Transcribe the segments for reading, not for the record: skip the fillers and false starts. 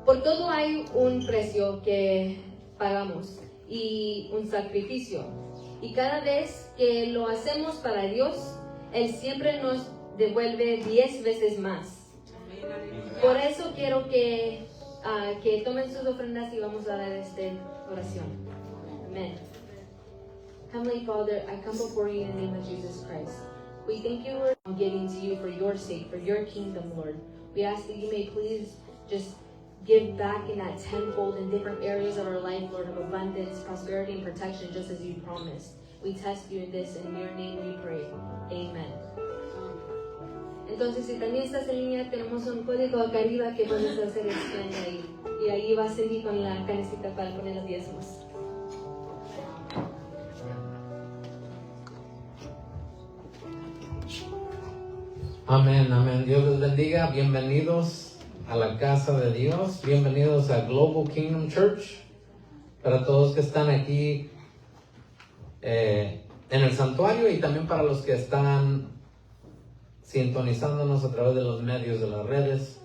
Por todo hay un precio que pagamos y un sacrificio. Y cada vez que lo hacemos para Dios, Él siempre nos devuelve 10 veces más. Por eso quiero que tomen sus ofrendas y vamos a dar esta oración. Amén. Heavenly Father, I come before you in the name of Jesus Christ. We thank you, Lord, for giving to you for your sake, for your kingdom, Lord. We ask that you may please just give back in that tenfold in different areas of our life, Lord, of abundance, prosperity, and protection, just as you promised. We test you in this, in your name we pray. Amen. Entonces, si también estás en línea, tenemos un código acá arriba que puedes hacer scan ahí. Y ahí vas a seguir con la canecita para poner los diezmos. Amén, amén. Dios les bendiga. Bienvenidos a la casa de Dios. Bienvenidos a Global Kingdom Church. Para todos que están aquí en el santuario y también para los que están sintonizándonos a través de los medios de las redes.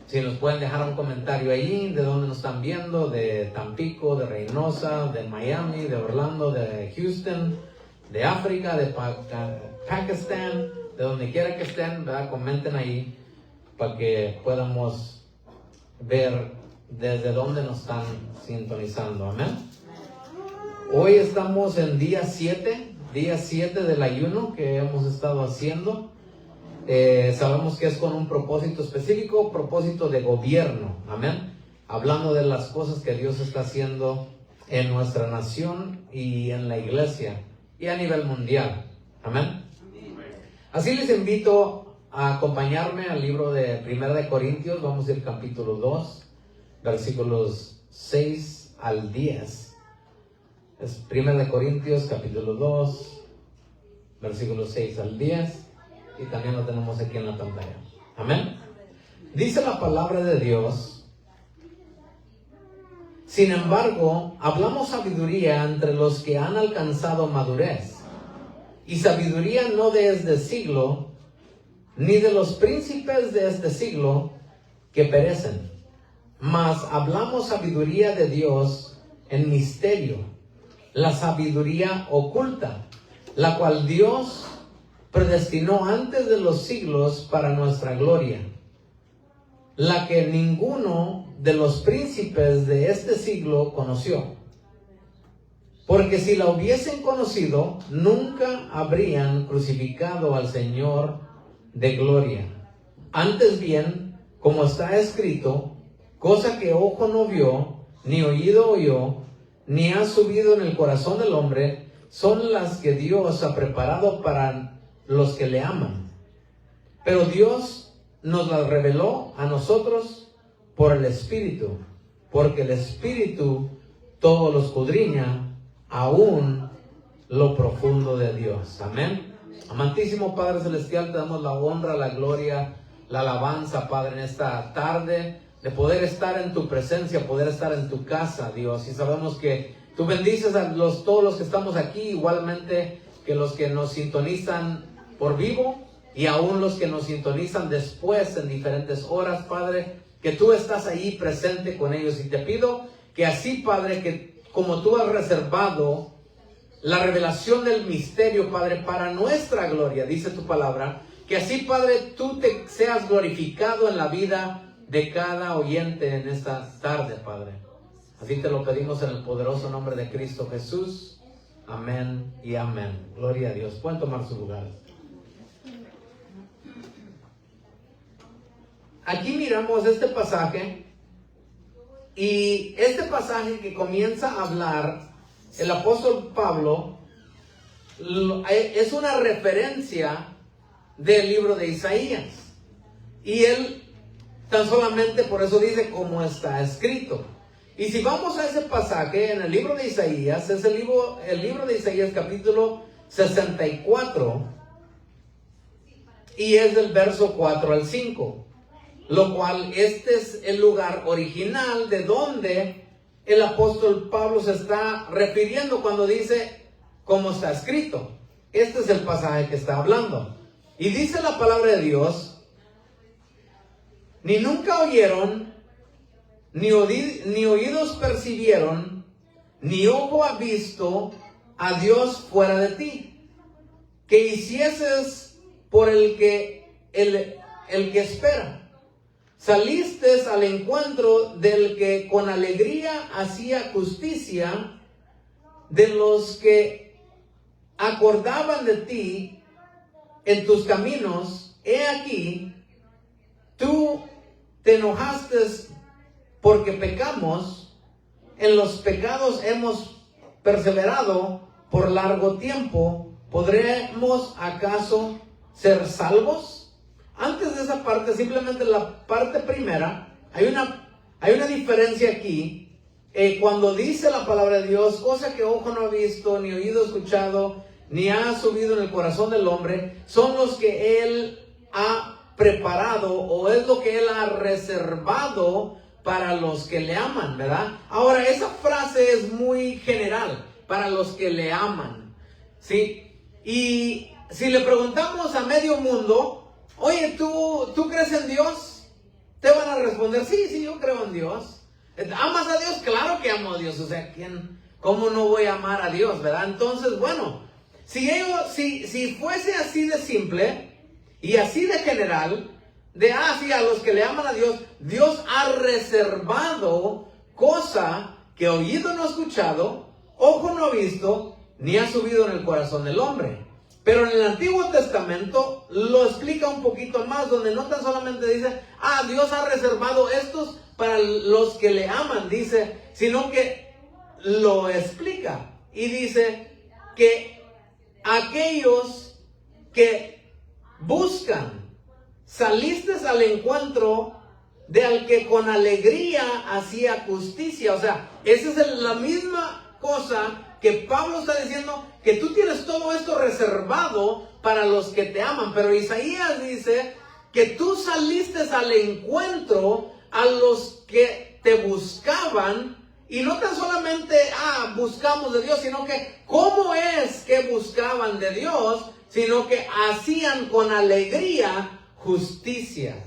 Si nos pueden dejar un comentario ahí de dónde nos están viendo, de Tampico, de Reynosa, de Miami, de Orlando, de Houston, de África, de Pakistán, de donde quiera que estén, ¿verdad? Comenten ahí para que podamos ver desde dónde nos están sintonizando. Amén. Hoy estamos en día 7 del ayuno que hemos estado haciendo. Sabemos que es con un propósito específico, propósito de gobierno. Amén. Hablando de las cosas que Dios está haciendo en nuestra nación y en la iglesia y a nivel mundial. Amén. Así les invito a acompañarme al libro de 1 de Corintios. Vamos a ir capítulo 2, versículos 6 al 10. Es 1 de Corintios, capítulo 2, versículos 6 al 10. Y también lo tenemos aquí en la pantalla. Amén. Dice la palabra de Dios: sin embargo, hablamos sabiduría entre los que han alcanzado madurez. Y sabiduría no de este siglo, ni de los príncipes de este siglo que perecen. Mas hablamos sabiduría de Dios en misterio, la sabiduría oculta, la cual Dios predestinó antes de los siglos para nuestra gloria, la que ninguno de los príncipes de este siglo conoció. Porque si la hubiesen conocido, nunca habrían crucificado al Señor de gloria. Antes bien, como está escrito, cosa que ojo no vio, ni oído oyó, ni ha subido en el corazón del hombre, son las que Dios ha preparado para los que le aman. Pero Dios nos las reveló a nosotros por el Espíritu, porque el Espíritu todo lo escudriña, aún lo profundo de Dios. Amén. Amantísimo Padre Celestial, te damos la honra, la gloria, la alabanza, Padre, en esta tarde, de poder estar en tu presencia, poder estar en tu casa, Dios. Y sabemos que tú bendices a todos los que estamos aquí, igualmente que los que nos sintonizan por vivo y aún los que nos sintonizan después en diferentes horas, Padre, que tú estás ahí presente con ellos. Y te pido que así, Padre, que como tú has reservado la revelación del misterio, Padre, para nuestra gloria, dice tu palabra, que así, Padre, tú te seas glorificado en la vida de cada oyente en esta tarde, Padre. Así te lo pedimos en el poderoso nombre de Cristo Jesús. Amén y amén. Gloria a Dios. Pueden tomar sus lugares. Aquí miramos este pasaje. Y este pasaje que comienza a hablar el apóstol Pablo es una referencia del libro de Isaías. Y él tan solamente por eso dice como está escrito. Y si vamos a ese pasaje en el libro de Isaías, es el libro de Isaías capítulo 64 y es del verso 4 al 5. Lo cual este es el lugar original de donde el apóstol Pablo se está refiriendo cuando dice como está escrito. Este es el pasaje que está hablando. Y dice la palabra de Dios: ni nunca oyeron, ni oídos percibieron, ni ojo ha visto a Dios fuera de ti, que hicieses por el que espera. Saliste al encuentro del que con alegría hacía justicia, de los que acordaban de ti en tus caminos. He aquí, tú te enojaste porque pecamos, en los pecados hemos perseverado por largo tiempo. ¿Podremos acaso ser salvos? Antes de esa parte, simplemente la parte primera, hay una diferencia aquí. Cuando dice la palabra de Dios, cosa que ojo no ha visto, ni oído escuchado, ni ha subido en el corazón del hombre, son los que Él ha preparado, o es lo que Él ha reservado para los que le aman, ¿verdad? Ahora, esa frase es muy general, para los que le aman, ¿sí? Y si le preguntamos a medio mundo, oye, ¿tú crees en Dios? Te van a responder, sí, yo creo en Dios. ¿Amas a Dios? Claro que amo a Dios. O sea, ¿cómo no voy a amar a Dios, verdad? Entonces, bueno, si fuese así de simple y así de general, sí, a los que le aman a Dios, Dios ha reservado cosa que oído no ha escuchado, ojo no ha visto, ni ha subido en el corazón del hombre. Pero en el Antiguo Testamento lo explica un poquito más, donde no tan solamente dice, Dios ha reservado estos para los que le aman, dice, sino que lo explica y dice que aquellos que buscan, saliste al encuentro de al que con alegría hacía justicia. O sea, esa es la misma cosa que Pablo está diciendo, que tú tienes todo esto reservado para los que te aman. Pero Isaías dice que tú saliste al encuentro a los que te buscaban, y no tan solamente buscamos de Dios, sino que cómo es que buscaban de Dios, sino que hacían con alegría justicia.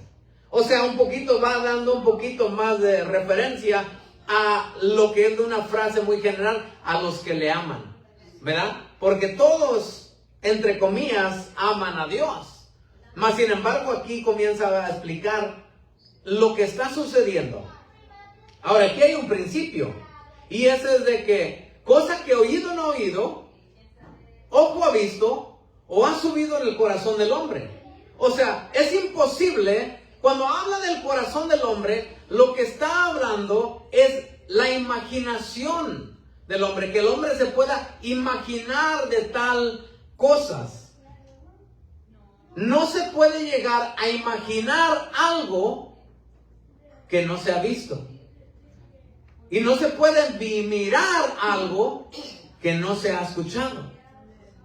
O sea, un poquito va dando un poquito más de referencia a lo que es de una frase muy general, a los que le aman, ¿verdad? Porque todos, entre comillas, aman a Dios. Mas sin embargo, aquí comienza a explicar lo que está sucediendo. Ahora, aquí hay un principio, y ese es de que cosa que oído no ha oído, ojo ha visto, o ha subido en el corazón del hombre. O sea, es imposible. Cuando habla del corazón del hombre, lo que está hablando es la imaginación del hombre, que el hombre se pueda imaginar de tal cosas. No se puede llegar a imaginar algo que no se ha visto. Y no se puede mirar algo que no se ha escuchado.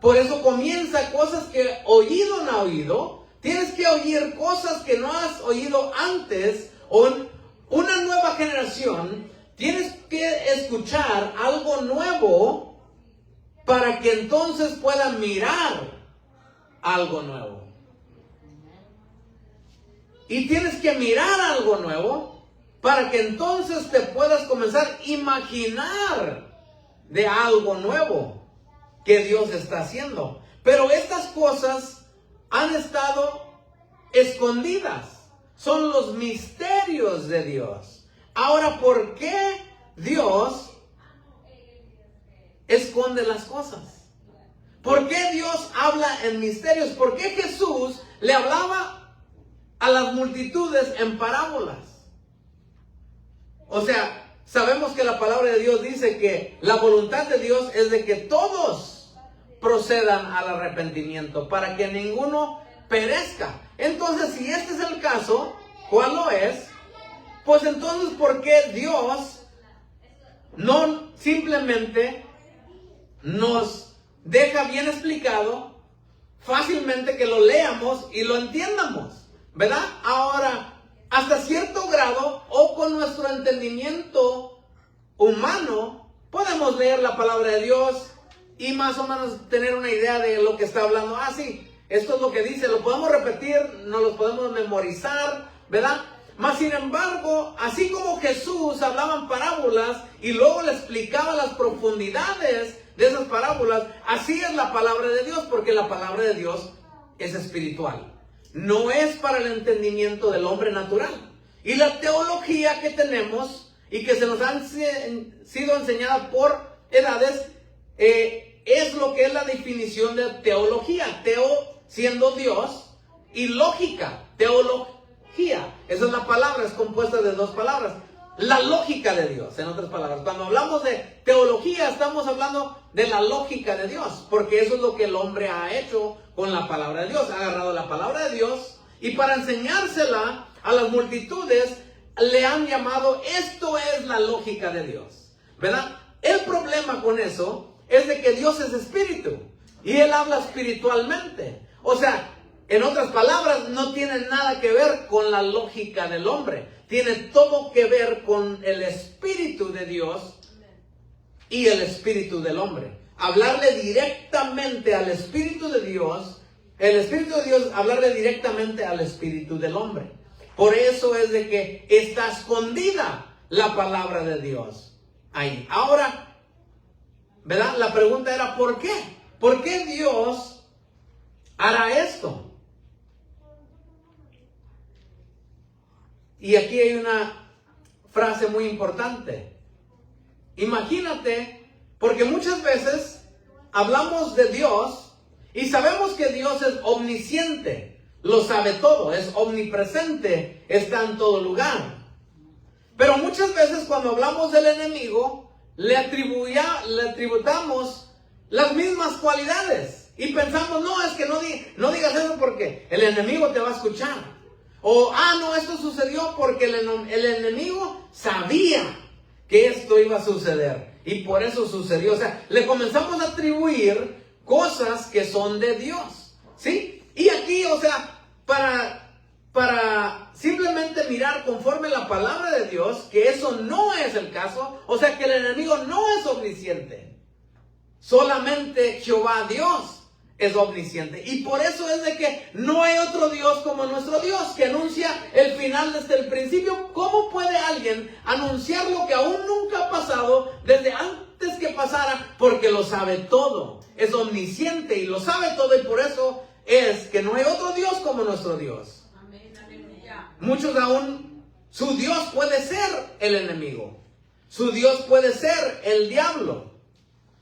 Por eso comienza cosas que oído no ha oído. Tienes que oír cosas que no has oído antes, o una nueva generación. Tienes que escuchar algo nuevo para que entonces puedan mirar algo nuevo. Y tienes que mirar algo nuevo para que entonces te puedas comenzar a imaginar de algo nuevo que Dios está haciendo. Pero estas cosas han estado escondidas. Son los misterios de Dios. Ahora, ¿por qué Dios esconde las cosas? ¿Por qué Dios habla en misterios? ¿Por qué Jesús le hablaba a las multitudes en parábolas? O sea, sabemos que la palabra de Dios dice que la voluntad de Dios es de que todos procedan al arrepentimiento, para que ninguno perezca. Entonces, si este es el caso, ¿cuál lo es? Pues entonces, ¿por qué Dios no simplemente nos deja bien explicado, fácilmente que lo leamos y lo entiendamos, ¿verdad? Ahora, hasta cierto grado, o con nuestro entendimiento humano, podemos leer la palabra de Dios y más o menos tener una idea de lo que está hablando. Sí, esto es lo que dice, lo podemos repetir, nos lo podemos memorizar, ¿verdad? Mas sin embargo, así como Jesús hablaba en parábolas y luego le explicaba las profundidades de esas parábolas, así es la palabra de Dios, porque la palabra de Dios es espiritual. No es para el entendimiento del hombre natural. Y la teología que tenemos y que se nos han sido enseñada por edades, es lo que es la definición de teología. Teo siendo Dios y lógica, teología. Esa es la palabra, es compuesta de dos palabras. La lógica de Dios, en otras palabras. Cuando hablamos de teología, estamos hablando de la lógica de Dios, porque eso es lo que el hombre ha hecho con la palabra de Dios. Ha agarrado la palabra de Dios y para enseñársela a las multitudes, le han llamado, esto es la lógica de Dios, ¿verdad? El problema con eso es de que Dios es espíritu y Él habla espiritualmente. O sea, en otras palabras, no tiene nada que ver con la lógica del hombre. Tiene todo que ver con el espíritu de Dios y el espíritu del hombre. Hablarle directamente al espíritu de Dios, el espíritu de Dios, hablarle directamente al espíritu del hombre. Por eso es de que está escondida la palabra de Dios ahí. Ahora, ¿verdad? La pregunta era, ¿por qué? ¿Por qué Dios hará esto? Y aquí hay una frase muy importante. Imagínate, porque muchas veces hablamos de Dios y sabemos que Dios es omnisciente, lo sabe todo, es omnipresente, está en todo lugar. Pero muchas veces cuando hablamos del enemigo, le atributamos las mismas cualidades. Y pensamos, no, es que no digas eso porque el enemigo te va a escuchar. O, no, esto sucedió porque el enemigo sabía que esto iba a suceder. Y por eso sucedió. O sea, le comenzamos a atribuir cosas que son de Dios. ¿Sí? Y aquí, o sea, para simplemente mirar conforme la palabra de Dios, que eso no es el caso. O sea, que el enemigo no es omnisciente. Solamente Jehová Dios es omnisciente. Y por eso es de que no hay otro Dios como nuestro Dios, que anuncia el final desde el principio. ¿Cómo puede alguien anunciar lo que aún nunca ha pasado desde antes que pasara? Porque lo sabe todo. Es omnisciente y lo sabe todo, y por eso es que no hay otro Dios como nuestro Dios. Amén, aleluya. Muchos aún, su Dios puede ser el enemigo. Su Dios puede ser el diablo.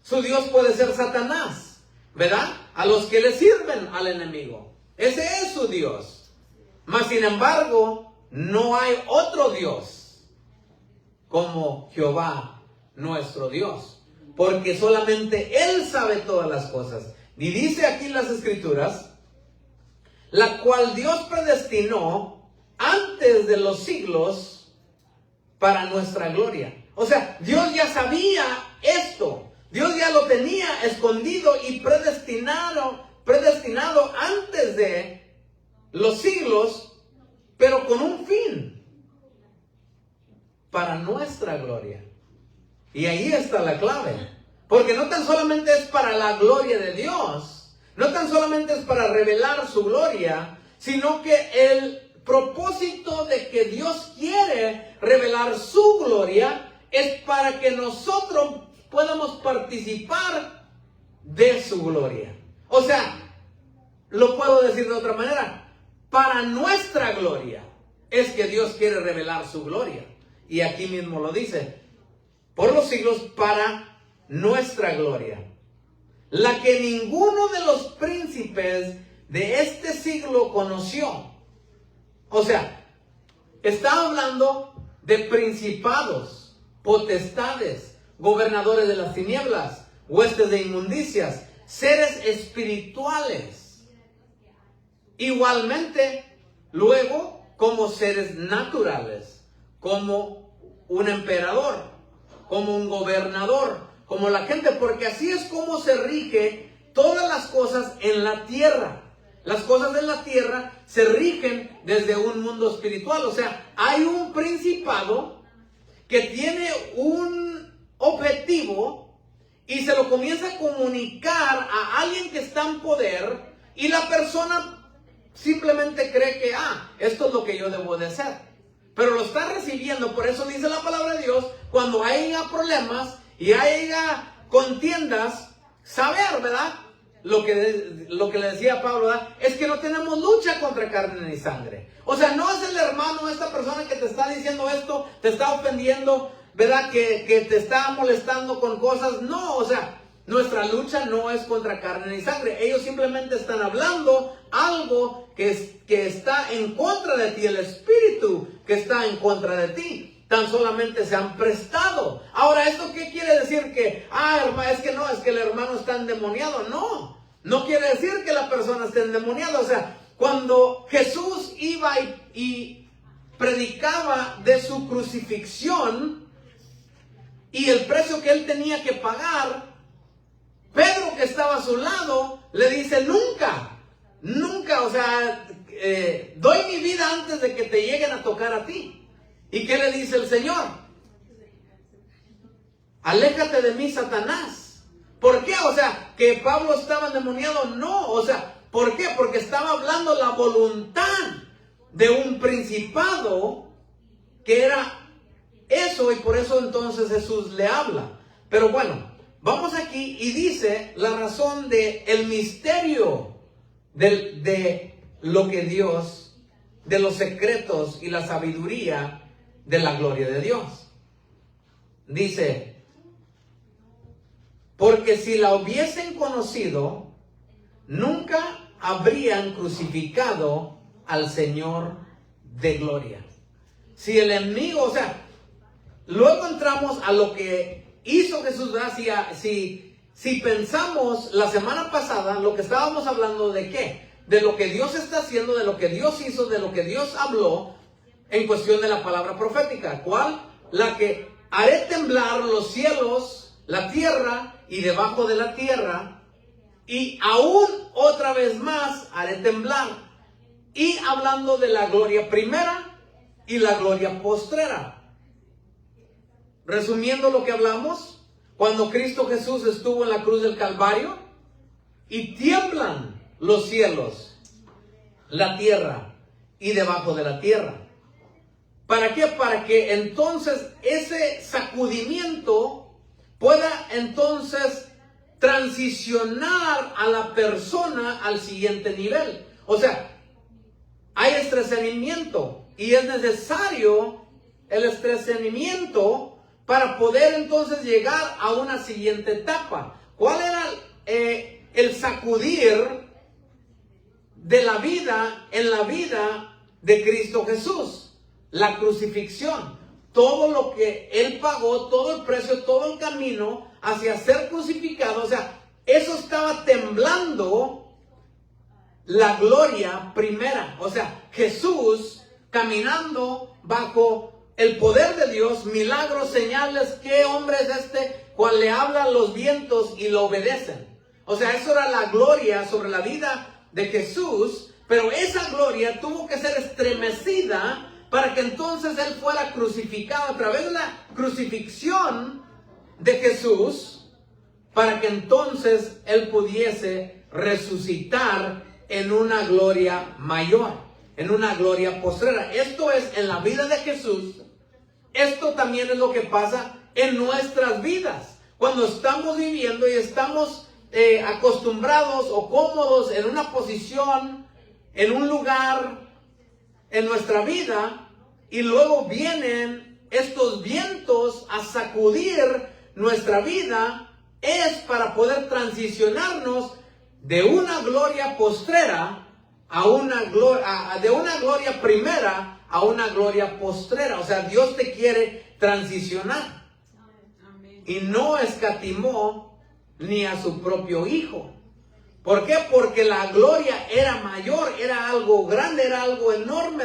Su Dios puede ser Satanás, ¿verdad? A los que le sirven al enemigo. Ese es su Dios. Mas sin embargo, no hay otro Dios como Jehová, nuestro Dios. Porque solamente Él sabe todas las cosas. Y dice aquí en las Escrituras, la cual Dios predestinó antes de los siglos para nuestra gloria. O sea, Dios ya sabía esto. Dios ya lo tenía escondido y predestinado antes de los siglos, pero con un fin, para nuestra gloria. Y ahí está la clave, porque no tan solamente es para la gloria de Dios, no tan solamente es para revelar su gloria, sino que el propósito de que Dios quiere revelar su gloria es para que nosotros podamos participar de su gloria. O sea, lo puedo decir de otra manera, para nuestra gloria es que Dios quiere revelar su gloria. Y aquí mismo lo dice, por los siglos para nuestra gloria, la que ninguno de los príncipes de este siglo conoció. O sea, está hablando de principados, potestades, gobernadores de las tinieblas, huestes de inmundicias, seres espirituales. Igualmente, luego, como seres naturales, como un emperador, como un gobernador, como la gente, porque así es como se rige todas las cosas en la tierra. Las cosas en la tierra se rigen desde un mundo espiritual. O sea, hay un principado que tiene un objetivo y se lo comienza a comunicar a alguien que está en poder, y la persona simplemente cree que esto es lo que yo debo de hacer. pero lo está recibiendo. Por eso dice la palabra de Dios, cuando haya problemas y haya contiendas, saber, ¿verdad? Lo que le decía Pablo, ¿verdad? Es que no tenemos lucha contra carne ni sangre. O sea, no es el hermano, esta persona que te está diciendo esto, te está ofendiendo, ¿verdad? Que te está molestando con cosas. No, o sea, nuestra lucha no es contra carne ni sangre. Ellos simplemente están hablando algo que está en contra de ti, el espíritu que está en contra de ti. Tan solamente se han prestado. Ahora, ¿esto qué quiere decir? Que, hermano, es que el hermano está endemoniado. No quiere decir que la persona esté endemoniada. O sea, cuando Jesús iba y predicaba de su crucifixión y el precio que él tenía que pagar, Pedro, que estaba a su lado, le dice, nunca, o sea, doy mi vida antes de que te lleguen a tocar a ti. ¿Y qué le dice el Señor? Aléjate de mí, Satanás. ¿Por qué? O sea, que Pablo estaba endemoniado. No, o sea, ¿por qué? Porque estaba hablando la voluntad de un principado que era eso, y por eso entonces Jesús le habla. Pero bueno, vamos aquí y dice la razón de el misterio de lo que Dios, de los secretos y la sabiduría de la gloria de Dios. Dice, porque si la hubiesen conocido, nunca habrían crucificado al Señor de gloria. Si el enemigo, o sea, luego entramos a lo que hizo Jesús, ¿verdad? Si pensamos la semana pasada, lo que estábamos hablando de qué, de lo que Dios está haciendo, de lo que Dios hizo, de lo que Dios habló en cuestión de la palabra profética. ¿Cuál? La que haré temblar los cielos, la tierra y debajo de la tierra, y aún otra vez más haré temblar. Y hablando de la gloria primera y la gloria postrera. Resumiendo lo que hablamos, cuando Cristo Jesús estuvo en la cruz del Calvario y tiemblan los cielos, la tierra y debajo de la tierra. ¿Para qué? Para que entonces ese sacudimiento pueda entonces transicionar a la persona al siguiente nivel. O sea, hay estreñimiento y es necesario el estreñimiento para poder entonces llegar a una siguiente etapa. ¿Cuál era el sacudir de la vida en la vida de Cristo Jesús? La crucifixión. Todo lo que Él pagó, todo el precio, todo el camino hacia ser crucificado. O sea, eso estaba temblando la gloria primera. O sea, Jesús caminando bajo el poder de Dios, milagros, señales. ¿Qué hombre es este cual le habla a los vientos y lo obedecen? O sea, eso era la gloria sobre la vida de Jesús. Pero esa gloria tuvo que ser estremecida para que entonces Él fuera crucificado a través de la crucifixión de Jesús, para que entonces Él pudiese resucitar en una gloria mayor, en una gloria postrera. Esto es en la vida de Jesús. Esto también es lo que pasa en nuestras vidas. Cuando estamos viviendo y estamos acostumbrados o cómodos en una posición, en un lugar en nuestra vida, y luego vienen estos vientos a sacudir nuestra vida, es para poder transicionarnos de una gloria postrera a una gloria, de una gloria primera a una gloria postrera. O sea, Dios te quiere transicionar. Y no escatimó ni a su propio Hijo. ¿Por qué? Porque la gloria era mayor, era algo grande, era algo enorme,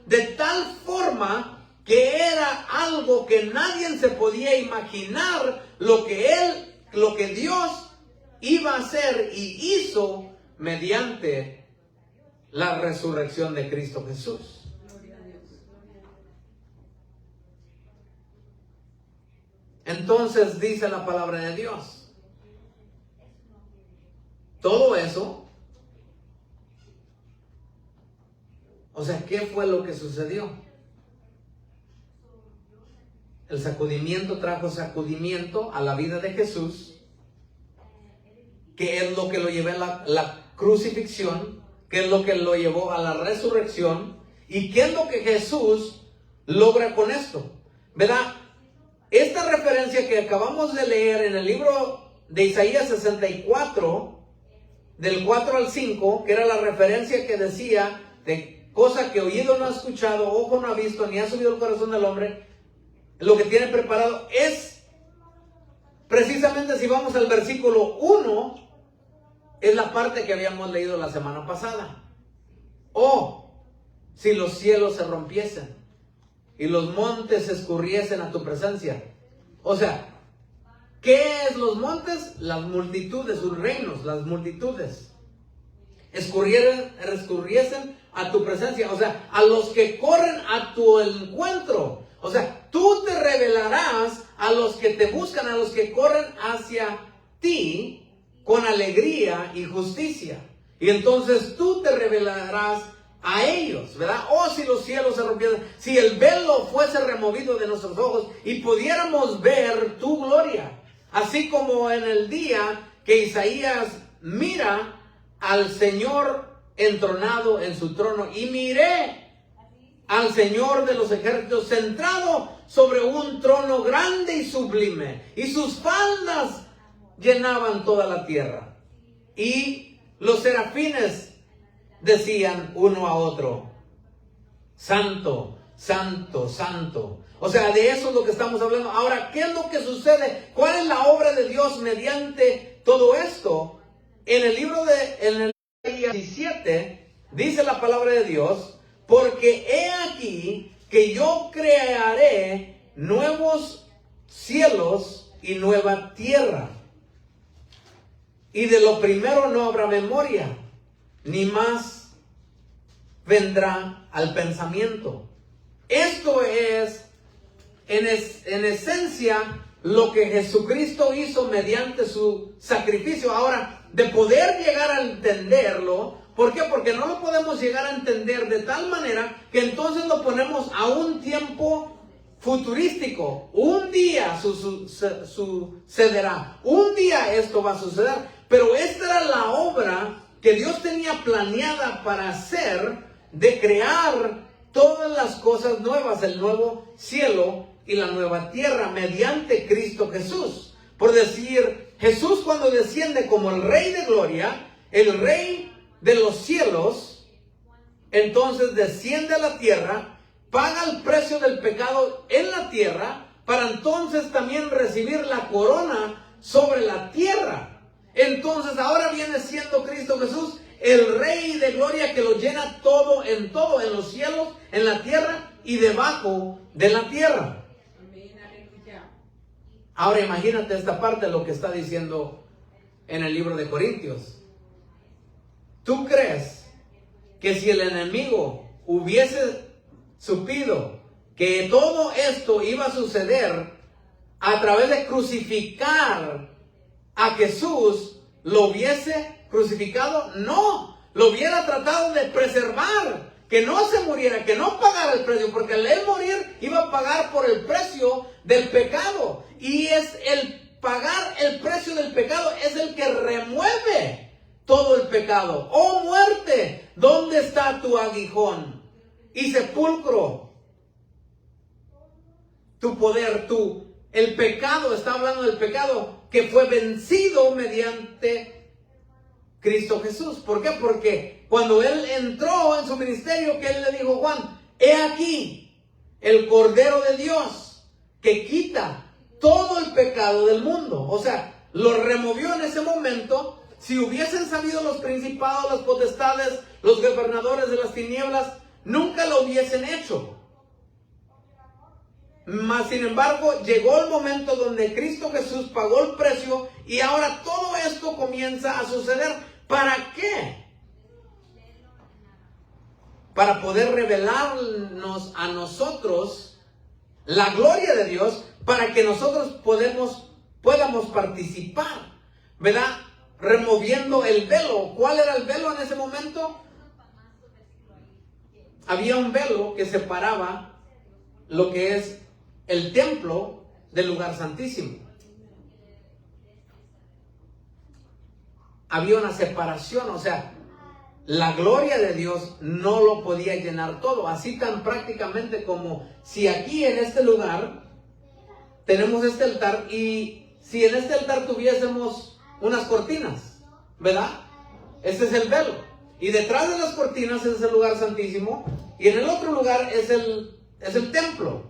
de tal forma que era algo que nadie se podía imaginar lo que Dios iba a hacer y hizo mediante la resurrección de Cristo Jesús. Entonces dice la palabra de Dios, todo eso, o sea, ¿qué fue lo que sucedió? el sacudimiento trajo sacudimiento a la vida de Jesús, que es lo que lo llevó a la crucifixión, que es lo que lo llevó a la resurrección, y qué es lo que Jesús logra con esto, ¿verdad? Esta referencia que acabamos de leer en el libro de Isaías 64, del 4 al 5, que era la referencia que decía de cosa que oído no ha escuchado, ojo no ha visto, ni ha subido el corazón del hombre, lo que tiene preparado es precisamente, si vamos al versículo 1, es la parte que habíamos leído la semana pasada. Oh, si los cielos se rompiesen y los montes se escurriesen a tu presencia. O sea, ¿qué es los montes? Las multitudes, sus reinos, las multitudes. Escurriesen a tu presencia. O sea, a los que corren a tu encuentro. O sea, tú te revelarás a los que te buscan, a los que corren hacia ti con alegría y justicia. Y entonces tú te revelarás a ellos, ¿verdad? Oh, si los cielos se rompieran, si el velo fuese removido de nuestros ojos y pudiéramos ver tu gloria. Así como en el día que Isaías mira al Señor entronado en su trono, y miré al Señor de los ejércitos sentado sobre un trono grande y sublime, y sus faldas llenaban toda la tierra. Y los serafines decían uno a otro: Santo, Santo, Santo. O sea, de eso es lo que estamos hablando. Ahora, ¿qué es lo que sucede? ¿Cuál es la obra de Dios mediante todo esto? En el libro de Isaías 17 dice la palabra de Dios: porque he aquí que yo crearé nuevos cielos y nueva tierra, y de lo primero no habrá memoria, ni más vendrá al pensamiento. Esto es en esencia lo que Jesucristo hizo mediante su sacrificio. Ahora, de poder llegar a entenderlo, ¿por qué? Porque no lo podemos llegar a entender de tal manera que entonces lo ponemos a un tiempo futurístico. Un día sucederá, un día esto va a suceder, pero esta era la obra que Dios tenía planeada para hacer, de crear todas las cosas nuevas, el nuevo cielo y la nueva tierra, mediante Cristo Jesús. Por decir, Jesús cuando desciende como el Rey de Gloria, el Rey de los cielos, entonces desciende a la tierra, paga el precio del pecado en la tierra, para entonces también recibir la corona sobre la tierra. Entonces ahora viene siendo Cristo Jesús el Rey de Gloria, que lo llena todo, en los cielos, en la tierra y debajo de la tierra. Ahora imagínate esta parte de lo que está diciendo en el libro de Corintios. ¿Tú crees que si el enemigo hubiese supido que todo esto iba a suceder a través de crucificar a Jesús, lo hubiese crucificado? No, lo hubiera tratado de preservar, que no se muriera, que no pagara el precio, porque al él morir iba a pagar por el precio del pecado, y es el pagar el precio del pecado es el que remueve todo el pecado. Oh muerte, ¿dónde está tu aguijón? Y sepulcro, tu poder, el pecado, está hablando del pecado que fue vencido mediante Cristo Jesús. ¿Por qué? Porque cuando él entró en su ministerio, que él le dijo a Juan: he aquí el Cordero de Dios que quita todo el pecado del mundo. O sea, lo removió en ese momento. Si hubiesen sabido los principados, las potestades, los gobernadores de las tinieblas, nunca lo hubiesen hecho. Mas, sin embargo, llegó el momento donde Cristo Jesús pagó el precio, y ahora todo esto comienza a suceder. ¿Para qué? Para poder revelarnos a nosotros la gloria de Dios, para que nosotros podamos participar, ¿verdad? Removiendo el velo. ¿Cuál era el velo en ese momento? Había un velo que separaba lo que es el templo del lugar santísimo. Había una separación, o sea, la gloria de Dios no lo podía llenar todo. Así tan prácticamente como si aquí en este lugar tenemos este altar, y si en este altar tuviésemos unas cortinas, ¿verdad? Este es el velo. Y detrás de las cortinas es el lugar santísimo, y en el otro lugar es el templo.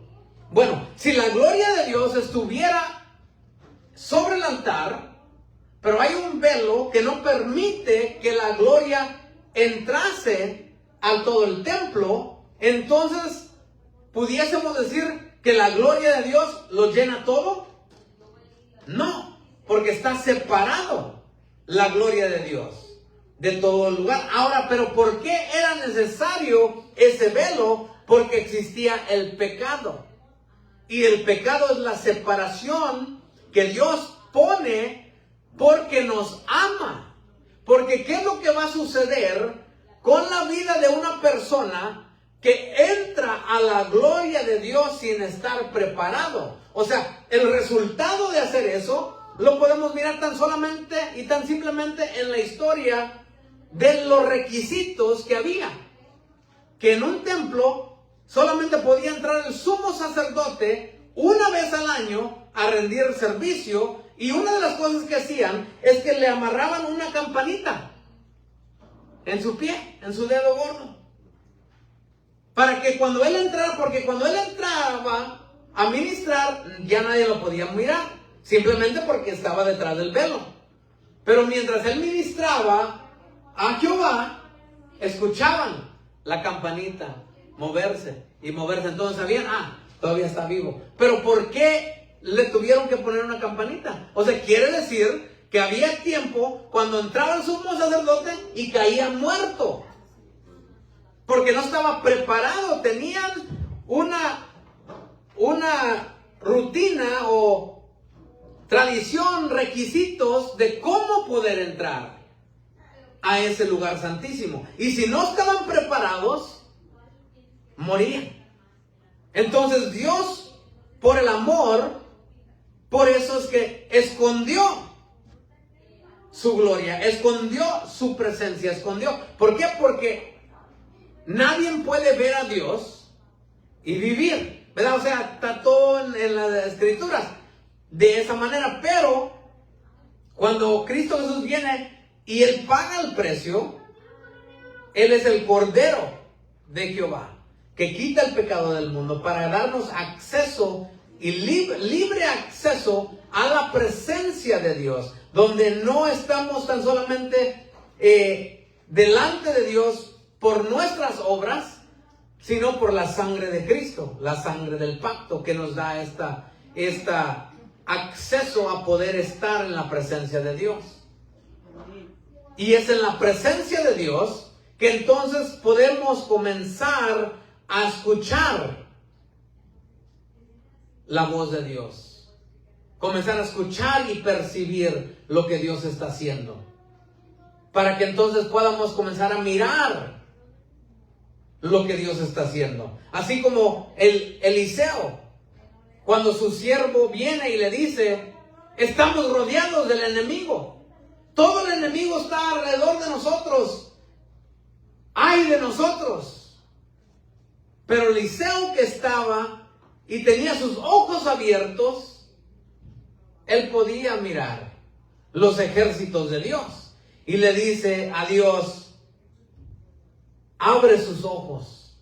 Bueno, si la gloria de Dios estuviera sobre el altar, pero hay un velo que no permite que la gloria entrase al todo el templo, entonces pudiésemos decir que la gloria de Dios lo llena todo. No, porque está separado la gloria de Dios de todo el lugar. Ahora, pero ¿por qué era necesario ese velo? Porque existía el pecado. Y el pecado es la separación que Dios pone porque nos ama. Porque ¿qué es lo que va a suceder con la vida de una persona que entra a la gloria de Dios sin estar preparado? O sea, el resultado de hacer eso lo podemos mirar tan solamente y tan simplemente en la historia de los requisitos que había. Que en un templo solamente podía entrar el sumo sacerdote una vez al año a rendir el servicio. Y una de las cosas que hacían es que le amarraban una campanita en su pie, en su dedo gordo. Para que cuando él entrara, porque cuando él entraba a ministrar, ya nadie lo podía mirar. Simplemente porque estaba detrás del velo. Pero mientras él ministraba a Jehová, escuchaban la campanita moverse y moverse. Entonces sabían, todavía está vivo. Pero ¿por qué le tuvieron que poner una campanita? O sea, quiere decir que había tiempo cuando entraba el sumo sacerdote y caía muerto. Porque no estaba preparado. Tenían una rutina o tradición, requisitos de cómo poder entrar a ese lugar santísimo. Y si no estaban preparados, morían. Entonces Dios, por el amor, por eso es que escondió su gloria, escondió su presencia, escondió. ¿Por qué? Porque nadie puede ver a Dios y vivir, ¿verdad? O sea, está todo en las escrituras de esa manera. Pero cuando Cristo Jesús viene y Él paga el precio, Él es el Cordero de Jehová, que quita el pecado del mundo para darnos acceso y libre acceso a la presencia de Dios, donde no estamos tan solamente delante de Dios por nuestras obras, sino por la sangre de Cristo, la sangre del pacto que nos da esta acceso a poder estar en la presencia de Dios. Y es en la presencia de Dios que entonces podemos comenzar a escuchar la voz de Dios. Comenzar a escuchar y percibir lo que Dios está haciendo. Para que entonces podamos comenzar a mirar lo que Dios está haciendo. Así como Eliseo, cuando su siervo viene y le dice, estamos rodeados del enemigo. Todo el enemigo está alrededor de nosotros. ¡Ay de nosotros! Pero Eliseo, que estaba y tenía sus ojos abiertos, él podía mirar los ejércitos de Dios. Y le dice a Dios, abre sus ojos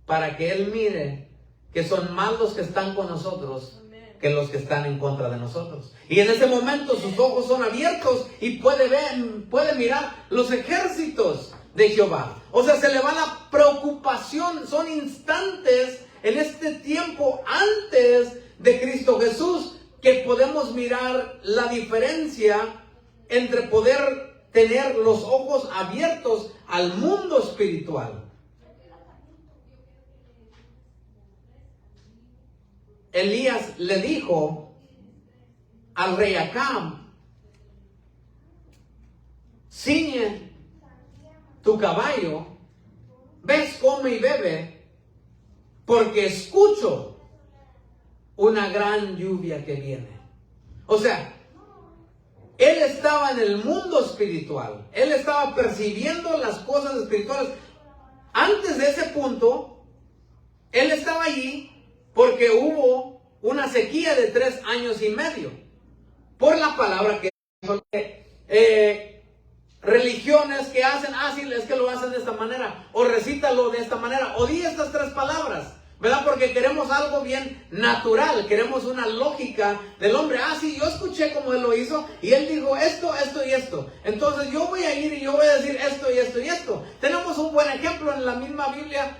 para que él mire que son más los que están con nosotros que los que están en contra de nosotros. Y en ese momento sus ojos son abiertos y puede mirar los ejércitos de Jehová. O sea, se le va la preocupación. Son instantes en este tiempo antes de Cristo Jesús que podemos mirar la diferencia entre poder tener los ojos abiertos al mundo espiritual. Elías le dijo al rey Acab, ciñe tu caballo, ves, come y bebe, porque escucho una gran lluvia que viene. O sea, él estaba en el mundo espiritual. Él estaba percibiendo las cosas espirituales. Antes de ese punto, él estaba allí porque hubo una sequía de 3 años y medio. Por la palabra que religiones que hacen, sí, es que lo hacen de esta manera, o recítalo de esta manera, o di estas 3 palabras, ¿verdad? Porque queremos algo bien natural, queremos una lógica del hombre. Sí, yo escuché cómo él lo hizo, y él dijo esto, esto y esto. Entonces yo voy a ir y yo voy a decir esto y esto y esto. Tenemos un buen ejemplo en la misma Biblia,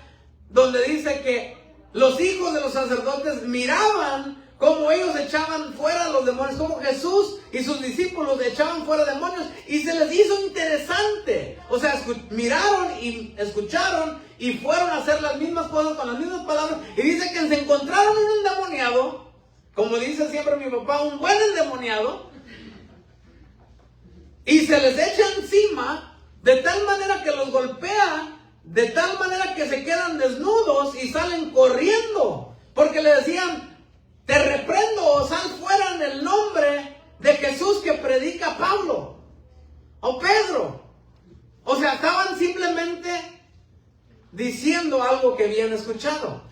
donde dice que los hijos de los sacerdotes miraban cómo ellos echaban fuera los demonios, cómo Jesús y sus discípulos echaban fuera demonios, y se les hizo interesante. O sea, miraron y escucharon y fueron a hacer las mismas cosas con las mismas palabras, y dice que se encontraron un endemoniado, como dice siempre mi papá, un buen endemoniado, y se les echa encima de tal manera que los golpea, de tal manera que se quedan desnudos y salen corriendo, porque le decían: te reprendo, o sal fuera en el nombre de Jesús que predica Pablo o Pedro. O sea, estaban simplemente diciendo algo que habían escuchado.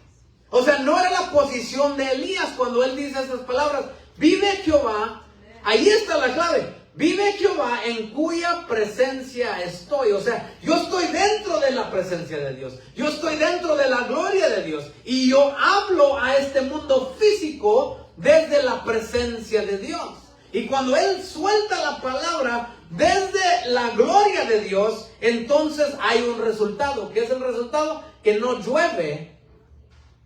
O sea, no era la posición de Elías cuando él dice estas palabras: vive Jehová. Ahí está la clave. Vive Jehová en cuya presencia estoy. O sea, yo estoy dentro de la presencia de Dios. Yo estoy dentro de la gloria de Dios. Y yo hablo a este mundo físico desde la presencia de Dios. Y cuando él suelta la palabra desde la gloria de Dios, entonces hay un resultado. ¿Qué es el resultado? Que no llueve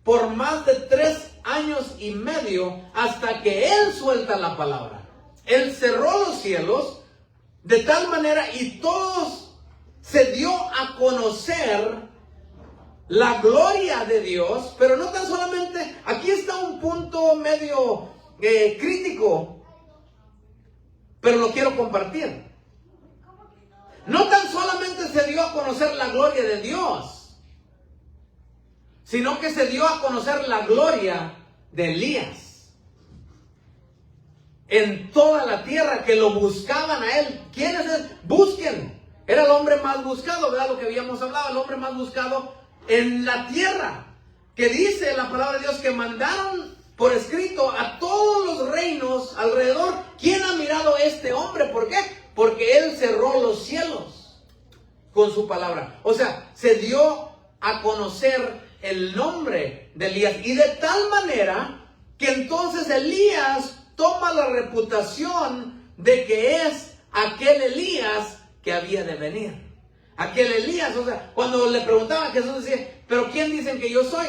por más de 3 años y medio hasta que él suelta la palabra. Él cerró los cielos de tal manera, y todos se dio a conocer la gloria de Dios. Pero no tan solamente, aquí está un punto medio crítico, pero lo quiero compartir. No tan solamente se dio a conocer la gloria de Dios, sino que se dio a conocer la gloria de Elías en toda la tierra, que lo buscaban a él. ¿Quién es él? Busquen. Era el hombre más buscado, ¿verdad? Lo que habíamos hablado, el hombre más buscado en la tierra. Que dice la palabra de Dios que mandaron por escrito a todos los reinos alrededor: ¿quién ha mirado a este hombre? ¿Por qué? Porque él cerró los cielos con su palabra. O sea, se dio a conocer el nombre de Elías, y de tal manera que entonces Elías toma la reputación de que es aquel Elías que había de venir. Aquel Elías, o sea, cuando le preguntaban a Jesús, decía: ¿pero quién dicen que yo soy?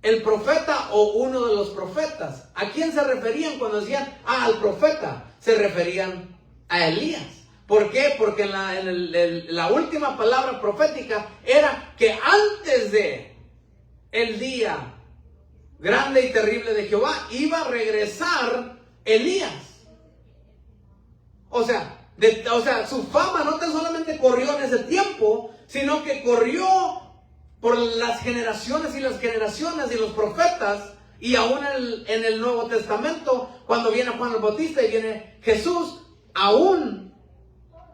El profeta o uno de los profetas. ¿A quién se referían cuando decían al profeta? Se referían a Elías. ¿Por qué? Porque la última palabra profética era que antes de el día grande y terrible de Jehová iba a regresar Elías. O sea, su fama no tan solamente corrió en ese tiempo, sino que corrió por las generaciones y las generaciones y los profetas, y aún en el Nuevo Testamento, cuando viene Juan el Bautista y viene Jesús, aún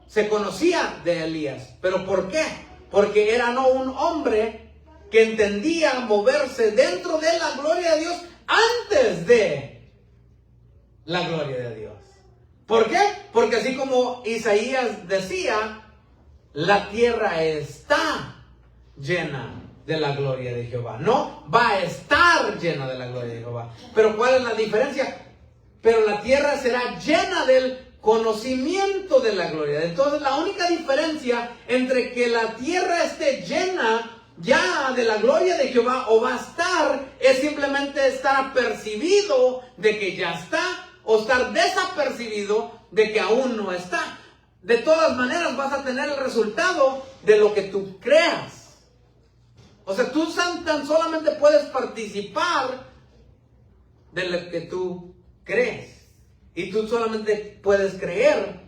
se conocía de Elías. ¿Pero por qué? Porque era un hombre que entendía moverse dentro de la gloria de Dios antes de la gloria de Dios. ¿Por qué? Porque así como Isaías decía, la tierra está llena de la gloria de Jehová. No va a estar llena de la gloria de Jehová. Pero ¿cuál es la diferencia? Pero la tierra será llena del conocimiento de la gloria. Entonces la única diferencia entre que la tierra esté llena ya de la gloria de Jehová o va a estar, es simplemente estar apercibido de que ya está, o estar desapercibido de que aún no está. De todas maneras vas a tener el resultado de lo que tú creas. O sea, tú tan solamente puedes participar de lo que tú crees, y tú solamente puedes creer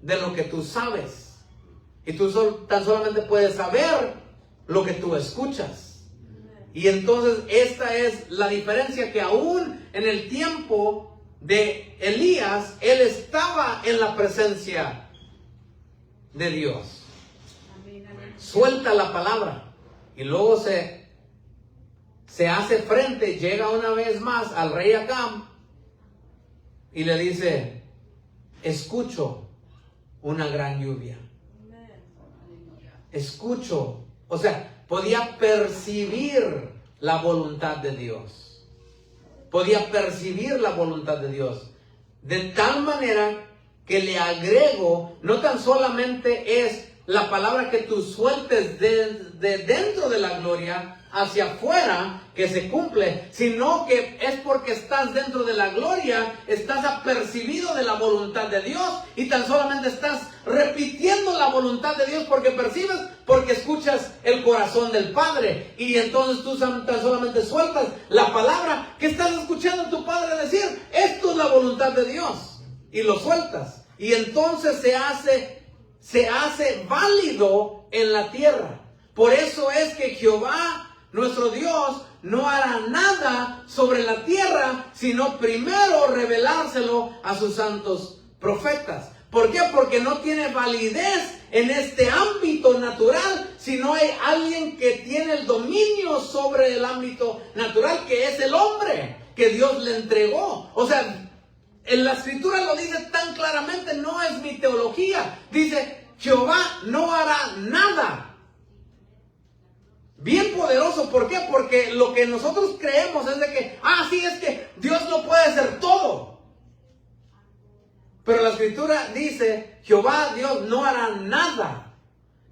de lo que tú sabes, y tú tan solamente puedes saber lo que tú escuchas. Y entonces esta es la diferencia, que aún en el tiempo de Elías, él estaba en la presencia de Dios. Suelta la palabra y luego se hace frente, llega una vez más al rey Acab y le dice: escucho una gran lluvia. Escucho, o sea, podía percibir la voluntad de Dios. Podía percibir la voluntad de Dios. De tal manera que le agrego, no tan solamente es la palabra que tú sueltes de dentro de la gloria hacia afuera que se cumple, sino que es porque estás dentro de la gloria, estás apercibido de la voluntad de Dios y tan solamente estás repitiendo la voluntad de Dios porque percibes, porque escuchas el corazón del Padre, y entonces tú tan solamente sueltas la palabra que estás escuchando a tu Padre decir: esto es la voluntad de Dios, y lo sueltas, y entonces se hace válido en la tierra. Por eso es que Jehová, nuestro Dios, no hará nada sobre la tierra, sino primero revelárselo a sus santos profetas. ¿Por qué? Porque no tiene validez en este ámbito natural, sino hay alguien que tiene el dominio sobre el ámbito natural, que es el hombre que Dios le entregó. O sea, en la escritura lo dice tan claramente, no es mi teología. Dice: Jehová no hará nada. Bien poderoso. ¿Por qué? Porque lo que nosotros creemos es de que, sí, es que Dios no puede hacer todo. Pero la escritura dice: Jehová Dios no hará nada,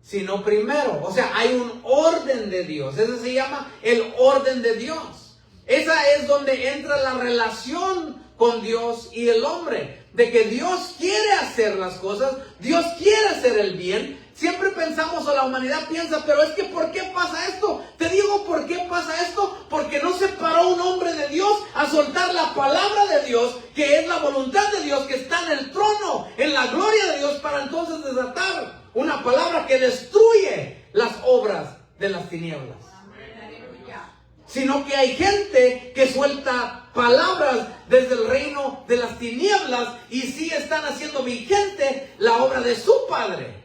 sino primero. O sea, hay un orden de Dios. Ese se llama el orden de Dios. Esa es donde entra la relación con Dios y el hombre. De que Dios quiere hacer las cosas, Dios quiere hacer el bien. Siempre pensamos, o la humanidad piensa: pero es que ¿por qué pasa esto? Te digo por qué pasa esto. Porque no se paró un hombre de Dios a soltar la palabra de Dios, que es la voluntad de Dios, que está en el trono, en la gloria de Dios, para entonces desatar una palabra que destruye las obras de las tinieblas. Sino que hay gente que suelta palabras desde el reino de las tinieblas y sí están haciendo vigente la obra de su Padre.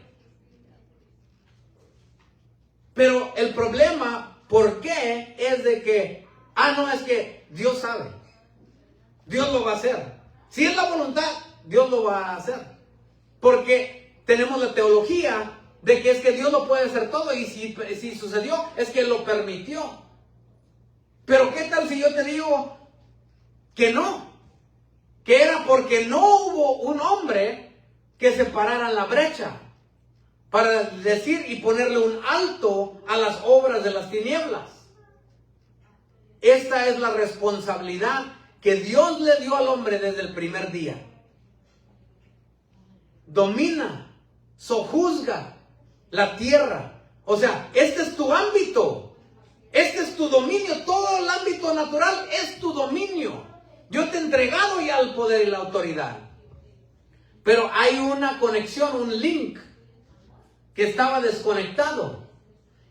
Pero el problema, ¿por qué? Es de que, no, es que Dios sabe. Dios lo va a hacer. Si es la voluntad, Dios lo va a hacer. Porque tenemos la teología de que es que Dios lo puede hacer todo, y si sucedió, es que lo permitió. Pero ¿qué tal si yo te digo que no? Que era porque no hubo un hombre que se parara en la brecha para decir y ponerle un alto a las obras de las tinieblas. Esta es la responsabilidad que Dios le dio al hombre desde el primer día. Domina, sojuzga la tierra. O sea, este es tu ámbito. Este es tu dominio. Todo el ámbito natural es tu dominio. Yo te he entregado ya el poder y la autoridad. Pero hay una conexión, un link que estaba desconectado.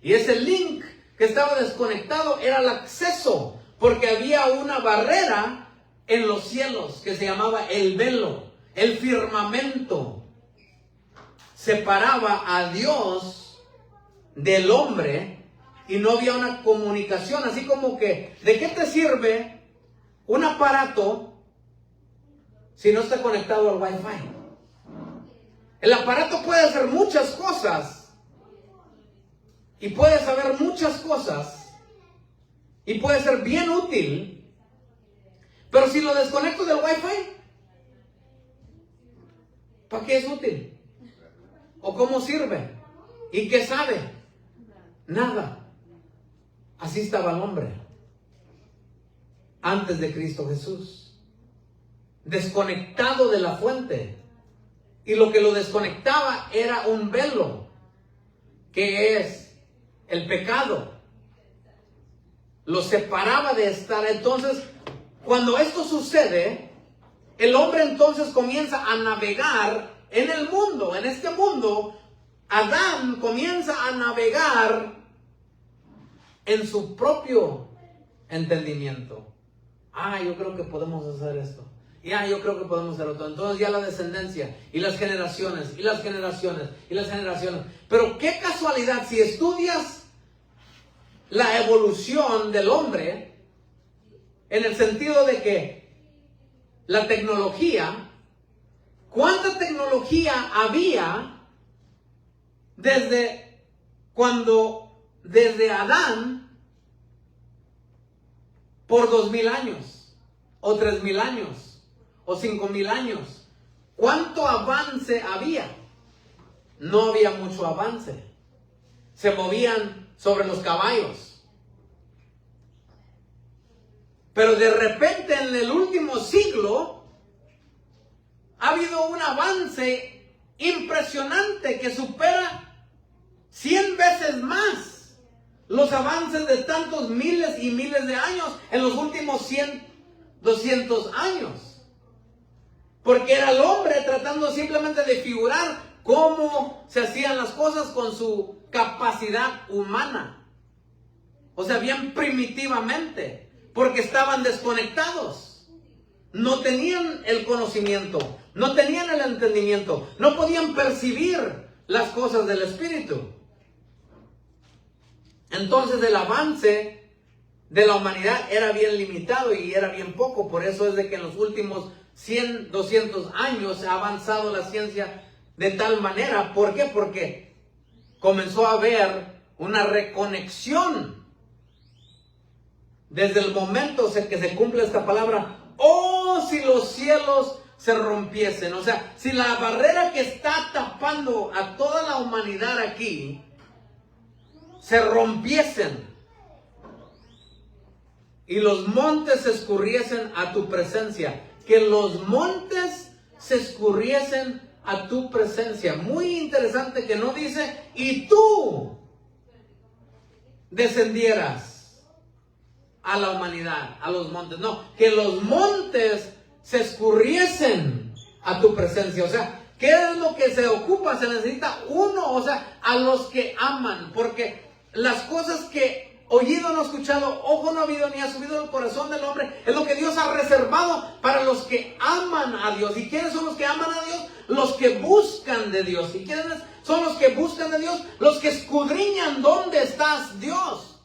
Y ese link que estaba desconectado era el acceso, porque había una barrera en los cielos que se llamaba el velo, el firmamento. Separaba a Dios del hombre y no había una comunicación. Así como que, ¿de qué te sirve un aparato si no está conectado al Wi-Fi? El aparato puede hacer muchas cosas y puede saber muchas cosas y puede ser bien útil, pero si lo desconecto del Wi-Fi, ¿para qué es útil? ¿O cómo sirve? ¿Y qué sabe? Nada. Así estaba el hombre antes de Cristo Jesús, desconectado de la fuente. Y lo que lo desconectaba era un velo, que es el pecado. Lo separaba de estar. Entonces, cuando esto sucede, el hombre entonces comienza a navegar en el mundo, en este mundo. Adán comienza a navegar en su propio entendimiento. Yo creo que podemos hacer esto. Yo creo que podemos hacer otro. Entonces ya la descendencia y las generaciones y las generaciones y las generaciones. Pero qué casualidad, si estudias la evolución del hombre, en el sentido de que la tecnología, ¿cuánta tecnología había desde Adán por 2000 años, o 3000 años, o 5000 años? ¿Cuánto avance había? No había mucho avance. Se movían sobre los caballos. Pero de repente en el último siglo ha habido un avance impresionante que supera 100 veces más los avances de tantos miles y miles de años en los últimos 100, 200 años. Porque era el hombre tratando simplemente de figurar cómo se hacían las cosas con su capacidad humana. O sea, bien primitivamente, porque estaban desconectados. No tenían el conocimiento, no tenían el entendimiento, no podían percibir las cosas del Espíritu. Entonces el avance de la humanidad era bien limitado y era bien poco. Por eso es de que en los últimos 100, 200 años ha avanzado la ciencia de tal manera. ¿Por qué? Porque comenzó a haber una reconexión desde el momento en que se cumple esta palabra. ¡Oh, si los cielos se rompiesen! O sea, si la barrera que está tapando a toda la humanidad aquí se rompiesen y los montes se escurriesen a tu presencia. Que los montes se escurriesen a tu presencia. Muy interesante que no dice, y tú descendieras a la humanidad, a los montes. No, que los montes se escurriesen a tu presencia. O sea, ¿qué es lo que se ocupa? Se necesita uno, o sea, a los que aman. Porque las cosas que oído no escuchado, ojo no ha habido, ni ha subido el corazón del hombre, es lo que Dios ha reservado para los que aman a Dios. ¿Y quiénes son los que aman a Dios? Los que buscan de Dios. ¿Y quiénes son los que buscan de Dios? Los que escudriñan dónde estás, Dios.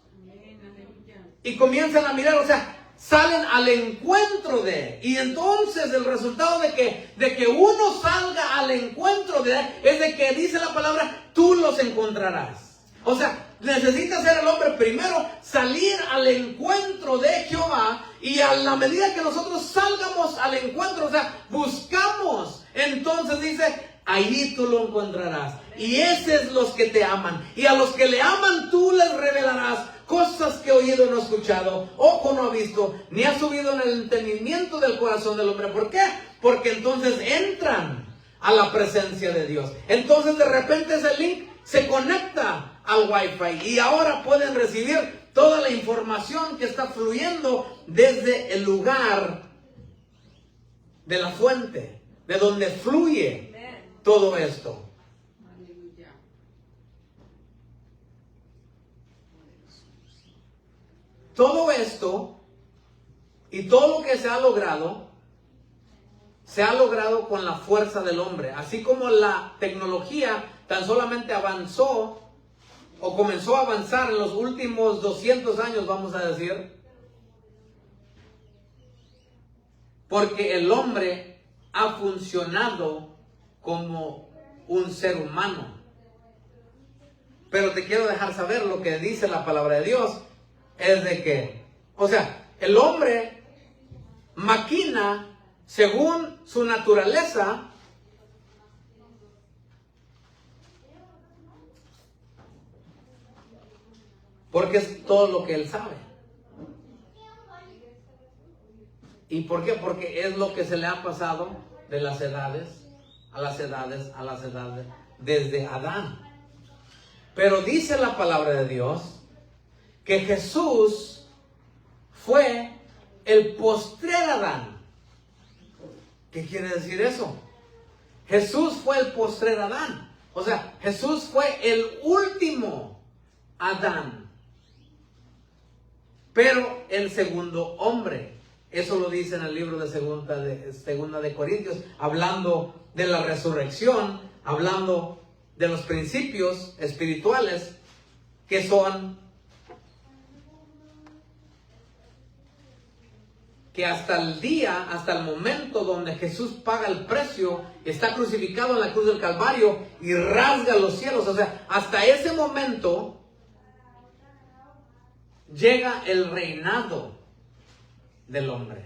Y comienzan a mirar, o sea, salen al encuentro de. Y entonces el resultado de que uno salga al encuentro de es de que dice la palabra, tú los encontrarás. O sea, necesita ser el hombre primero, salir al encuentro de Jehová, y a la medida que nosotros salgamos al encuentro, o sea, buscamos, entonces dice, allí tú lo encontrarás. Y esos es los que te aman. Y a los que le aman tú les revelarás cosas que oído no ha escuchado, ojo no ha visto, ni ha subido en el entendimiento del corazón del hombre. ¿Por qué? Porque entonces entran a la presencia de Dios. Entonces de repente ese link se conecta al Wi-Fi y ahora pueden recibir toda la información que está fluyendo desde el lugar de la fuente, de donde fluye todo esto. Todo esto y todo lo que se ha logrado con la fuerza del hombre. Así como la tecnología tan solamente avanzó o comenzó a avanzar en los últimos 200 años, vamos a decir, porque el hombre ha funcionado como un ser humano. Pero te quiero dejar saber lo que dice la palabra de Dios, es de que, o sea, el hombre maquina según su naturaleza, porque es todo lo que él sabe. ¿Y por qué? Porque es lo que se le ha pasado de las edades, a las edades, a las edades, desde Adán. Pero dice la palabra de Dios que Jesús fue el postrer Adán. ¿Qué quiere decir eso? Jesús fue el postrer Adán. O sea, Jesús fue el último Adán. pero el segundo hombre. Eso lo dice en el libro de Segunda de Corintios, hablando de la resurrección, hablando de los principios espirituales que son que hasta el momento donde Jesús paga el precio, está crucificado en la cruz del Calvario y rasga los cielos, o sea, hasta ese momento llega el reinado del hombre.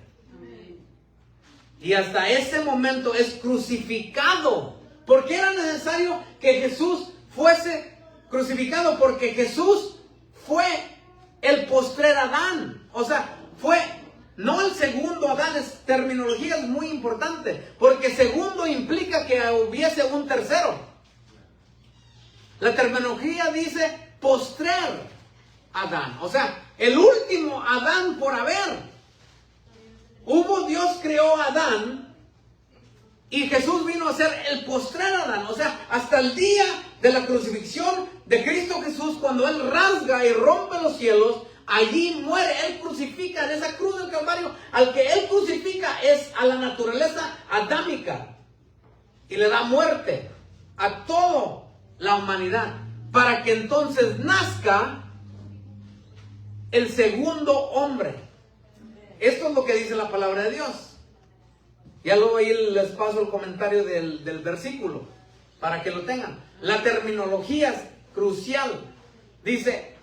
Y hasta ese momento es crucificado. ¿Por qué era necesario que Jesús fuese crucificado? Porque Jesús fue el postrer Adán. O sea, fue no el segundo Adán. Terminología es muy importante, porque segundo implica que hubiese un tercero. La terminología dice postrer Adán. O sea, el último Adán por haber. Dios creó a Adán y Jesús vino a ser el postrer Adán. O sea, hasta el día de la crucifixión de Cristo Jesús, cuando Él rasga y rompe los cielos, allí muere. Él crucifica en esa cruz del Calvario. Al que Él crucifica es a la naturaleza adámica y le da muerte a toda la humanidad, para que entonces nazca el segundo hombre. Esto es lo que dice la palabra de Dios. Ya luego ahí les paso el comentario del versículo para que lo tengan. La terminología es crucial. Dice,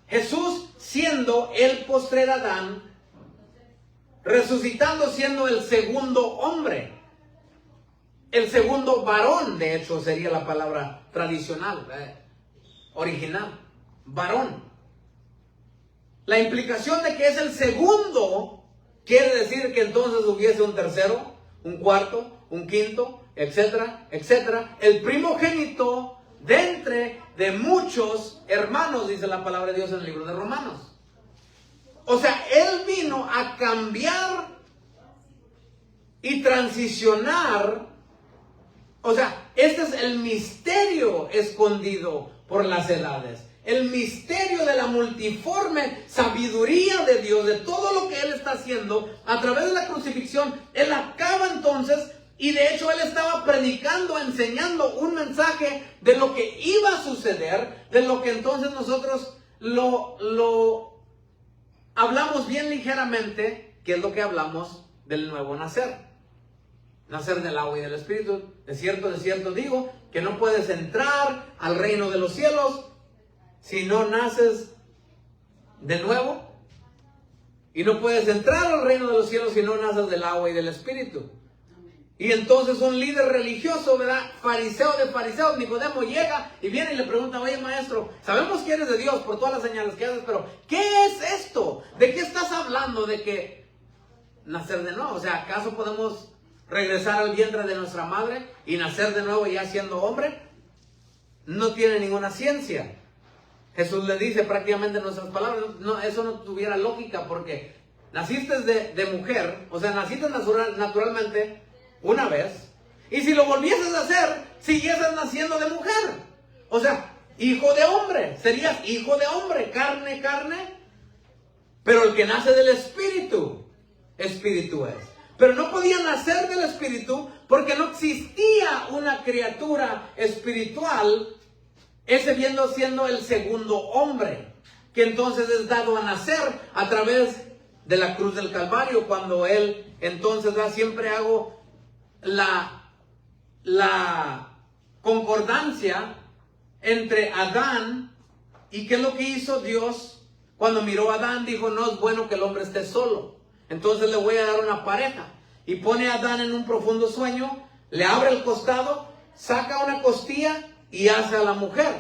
Jesús siendo el postrer Adán, resucitando siendo el segundo hombre, el segundo varón, de hecho sería la palabra tradicional, original, varón. La implicación de que es el segundo quiere decir que entonces hubiese un tercero, un cuarto, un quinto, etcétera, etcétera. El primogénito de muchos hermanos, dice la palabra de Dios en el libro de Romanos. O sea, Él vino a cambiar y transicionar. O sea, este es el misterio escondido por las edades. El misterio de la multiforme sabiduría de Dios, de todo lo que Él está haciendo a través de la crucifixión. Él acaba entonces, y de hecho Él estaba predicando, enseñando un mensaje de lo que iba a suceder, de lo que entonces nosotros lo hablamos bien ligeramente, que es lo que hablamos del nuevo nacer. Nacer del agua y del Espíritu. De cierto digo, que no puedes entrar al reino de los cielos si no naces de nuevo, y no puedes entrar al reino de los cielos si no naces del agua y del Espíritu. Y entonces un líder religioso, ¿verdad? Fariseo de fariseos, Nicodemo, llega y viene y le pregunta, oye maestro, sabemos que eres de Dios por todas las señales que haces, pero ¿qué es esto? ¿De qué estás hablando? ¿De que nacer de nuevo? O sea, ¿acaso podemos regresar al vientre de nuestra madre y nacer de nuevo ya siendo hombre? No tiene ninguna ciencia. Jesús le dice prácticamente en nuestras palabras, no, eso no tuviera lógica, porque naciste de mujer, o sea, naciste naturalmente una vez, y si lo volvieses a hacer, siguieses naciendo de mujer. O sea, hijo de hombre, serías hijo de hombre, carne, pero el que nace del Espíritu, Espíritu es. Pero no podía nacer del Espíritu porque no existía una criatura espiritual, ese viendo siendo el segundo hombre, que entonces es dado a nacer a través de la cruz del Calvario, cuando Él entonces siempre hago la concordancia entre Adán y qué es lo que hizo Dios. Cuando miró a Adán dijo, no es bueno que el hombre esté solo, entonces le voy a dar una pareja. Y pone a Adán en un profundo sueño, le abre el costado, saca una costilla y hace a la mujer.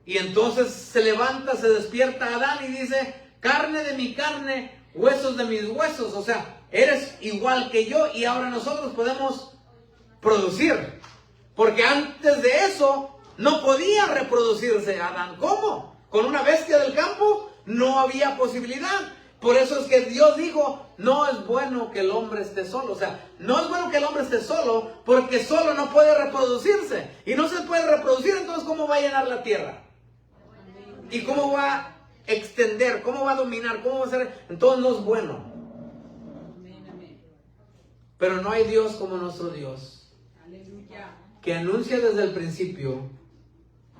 Y entonces se levanta, se despierta Adán y dice, carne de mi carne, huesos de mis huesos. O sea, eres igual que yo y ahora nosotros podemos producir. Porque antes de eso no podía reproducirse Adán. ¿Cómo? ¿Con una bestia del campo? No había posibilidad. Por eso es que Dios dijo, no es bueno que el hombre esté solo. O sea, no es bueno que el hombre esté solo, porque solo no puede reproducirse. Y no se puede reproducir, entonces ¿cómo va a llenar la tierra? ¿Y cómo va extender, cómo va a dominar, cómo va a ser, entonces no es bueno. Pero no hay Dios como nuestro Dios, que anuncia desde el principio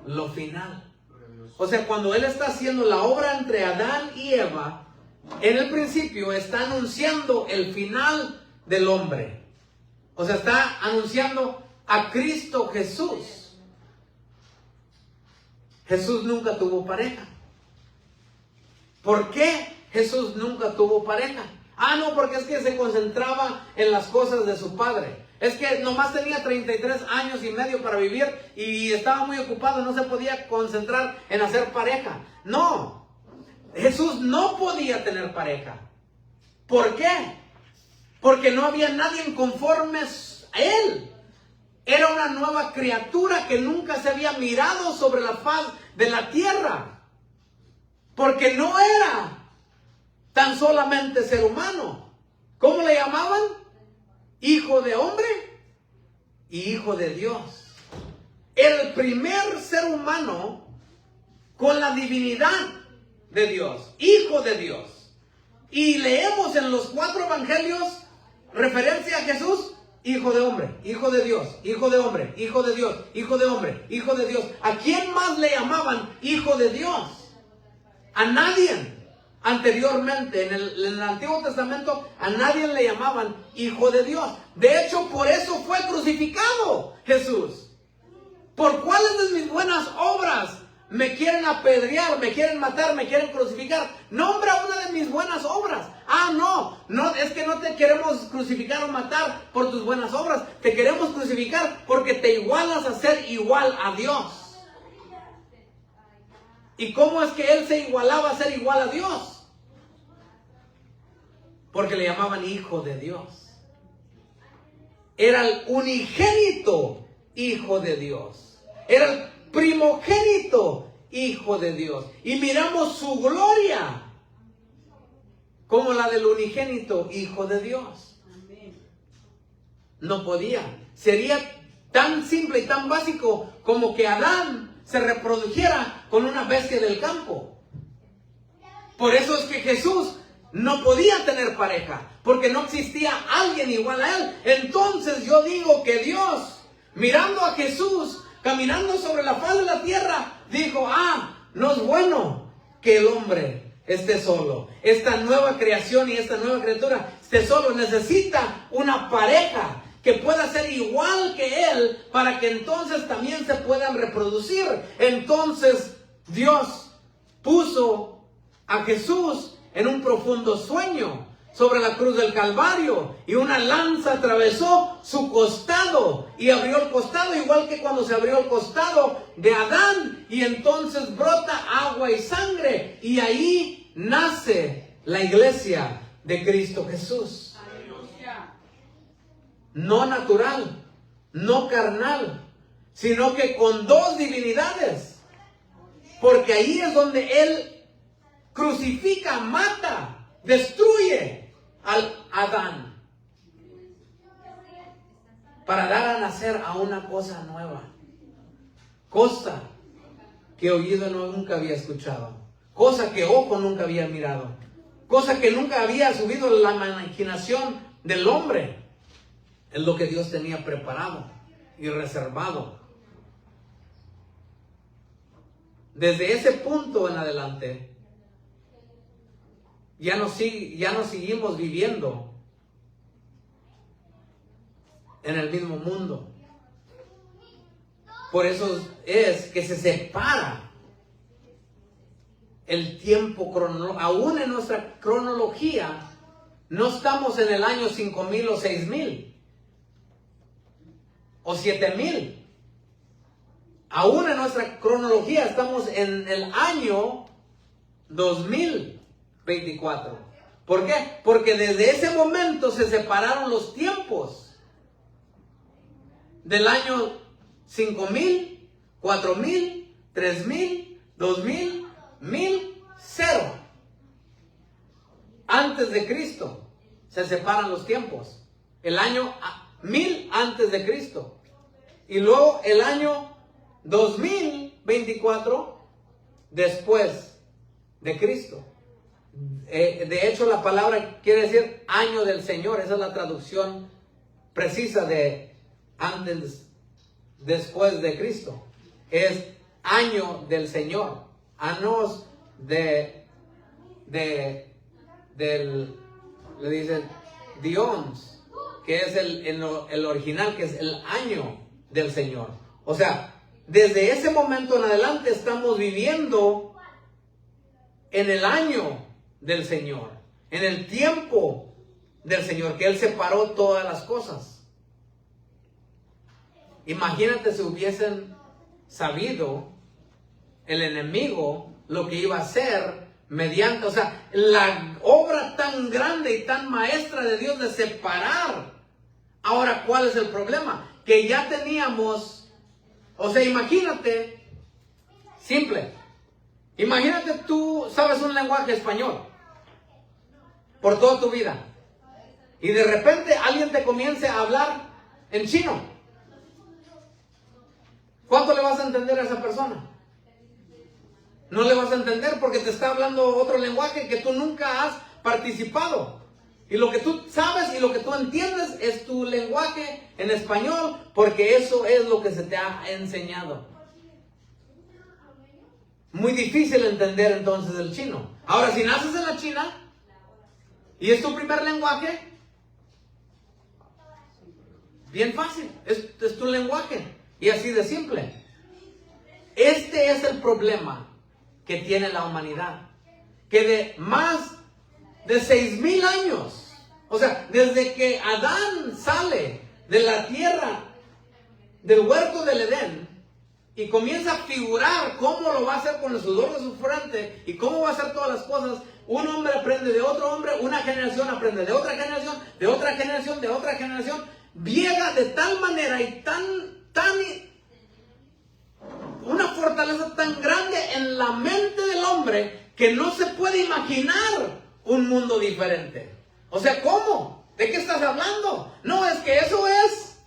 lo final. O sea, cuando Él está haciendo la obra entre Adán y Eva, en el principio está anunciando el final del hombre. O sea, está anunciando a Cristo Jesús. Jesús nunca tuvo pareja. ¿Por qué Jesús nunca tuvo pareja? No, porque es que se concentraba en las cosas de su padre. Es que nomás tenía 33 años y medio para vivir y estaba muy ocupado, no se podía concentrar en hacer pareja. No, Jesús no podía tener pareja. ¿Por qué? Porque no había nadie conforme a Él. Era una nueva criatura que nunca se había mirado sobre la faz de la tierra. Porque no era tan solamente ser humano. ¿Cómo le llamaban? Hijo de hombre y hijo de Dios. Era el primer ser humano con la divinidad de Dios, hijo de Dios. Y leemos en los 4 evangelios referencia a Jesús, hijo de hombre, hijo de Dios, hijo de hombre, hijo de Dios, hijo de hombre, hijo de Dios. ¿A quién más le llamaban hijo de Dios? A nadie. Anteriormente, en el Antiguo Testamento, a nadie le llamaban hijo de Dios. De hecho, por eso fue crucificado Jesús. ¿Por cuáles de mis buenas obras me quieren apedrear, me quieren matar, me quieren crucificar? Nombra una de mis buenas obras. No, es que no te queremos crucificar o matar por tus buenas obras. Te queremos crucificar porque te igualas a ser igual a Dios. ¿Y cómo es que Él se igualaba a ser igual a Dios? Porque le llamaban hijo de Dios. Era el unigénito hijo de Dios. Era el primogénito hijo de Dios. Y miramos su gloria como la del unigénito hijo de Dios. No podía. Sería tan simple y tan básico como que Adán se reprodujera con una bestia del campo. Por eso es que Jesús no podía tener pareja, porque no existía alguien igual a Él. Entonces yo digo que Dios, mirando a Jesús, caminando sobre la faz de la tierra, dijo, no es bueno que el hombre esté solo. Esta nueva creación y esta nueva criatura esté solo. Necesita una pareja que pueda ser igual que Él, para que entonces también se puedan reproducir. Entonces Dios puso a Jesús en un profundo sueño sobre la cruz del Calvario, y una lanza atravesó su costado y abrió el costado, igual que cuando se abrió el costado de Adán, y entonces brota agua y sangre, y ahí nace la iglesia de Cristo Jesús. No natural, no carnal, sino que con 2 divinidades, porque ahí es donde Él crucifica, mata, destruye al Adán, para dar a nacer a una cosa nueva, cosa que oído nunca había escuchado, cosa que ojo nunca había mirado, cosa que nunca había subido la imaginación del hombre. Es lo que Dios tenía preparado y reservado. Desde ese punto en adelante, ya no seguimos viviendo en el mismo mundo. Por eso es que se separa el tiempo cronológico. Aún en nuestra cronología no estamos en el año 5000 o 6000 o 7000. Aún en nuestra cronología estamos en el año 2024. ¿Por qué? Porque desde ese momento se separaron los tiempos del año 5000, 4000, 3000, 2000, 1000, 0. Antes de Cristo se separan los tiempos. El año 1000 antes de Cristo. Y luego el año 2024 después de Cristo. De hecho, la palabra quiere decir año del Señor. Esa es la traducción precisa de antes, después de Cristo. Es año del Señor. Años le dicen Dions, que es el original, que es el año del Señor. O sea, desde ese momento en adelante estamos viviendo en el año del Señor, en el tiempo del Señor, que Él separó todas las cosas. Imagínate si hubiesen sabido el enemigo lo que iba a hacer mediante, o sea, la obra tan grande y tan maestra de Dios de separar. Ahora, ¿cuál es el problema? Que ya teníamos, o sea, imagínate, simple, imagínate tú sabes un lenguaje español por toda tu vida y de repente alguien te comience a hablar en chino. ¿Cuánto le vas a entender a esa persona? No le vas a entender porque te está hablando otro lenguaje que tú nunca has participado. Y lo que tú sabes y lo que tú entiendes es tu lenguaje en español, porque eso es lo que se te ha enseñado. Muy difícil entender entonces el chino. Ahora, si naces en la China y es tu primer lenguaje, bien fácil, es tu lenguaje. Y así de simple. Este es el problema que tiene la humanidad. Que de más de 6,000 años, o sea, desde que Adán sale de la tierra, del huerto del Edén, y comienza a figurar cómo lo va a hacer con el sudor de su frente, y cómo va a hacer todas las cosas, un hombre aprende de otro hombre, una generación aprende de otra generación, de otra generación, de otra generación, llega de tal manera y una fortaleza tan grande en la mente del hombre que no se puede imaginar un mundo diferente. O sea, ¿cómo? ¿De qué estás hablando? No, es que eso es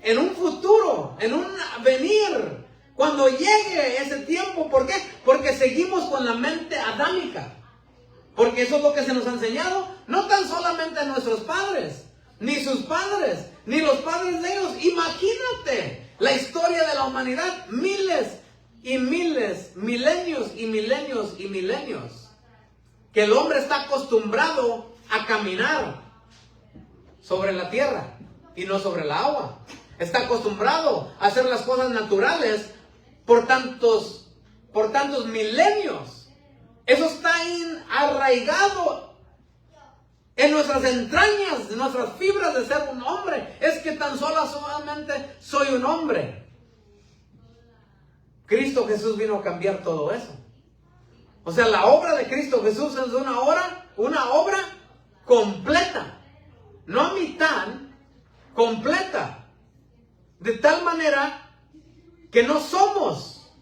en un futuro, en un venir, cuando llegue ese tiempo. ¿Por qué? Porque seguimos con la mente adámica. Porque eso es lo que se nos ha enseñado, no tan solamente a nuestros padres, ni sus padres, ni los padres de ellos. Imagínate la historia de la humanidad, miles y miles, milenios y milenios y milenios, que el hombre está acostumbrado a caminar sobre la tierra y no sobre el agua. Está acostumbrado a hacer las cosas naturales por tantos milenios. Eso está arraigado en nuestras entrañas, en nuestras fibras de ser un hombre. Es que tan solamente soy un hombre. Cristo Jesús vino a cambiar todo eso. O sea, la obra de Cristo Jesús es una obra completa. No a mitad, completa. De tal manera que no somos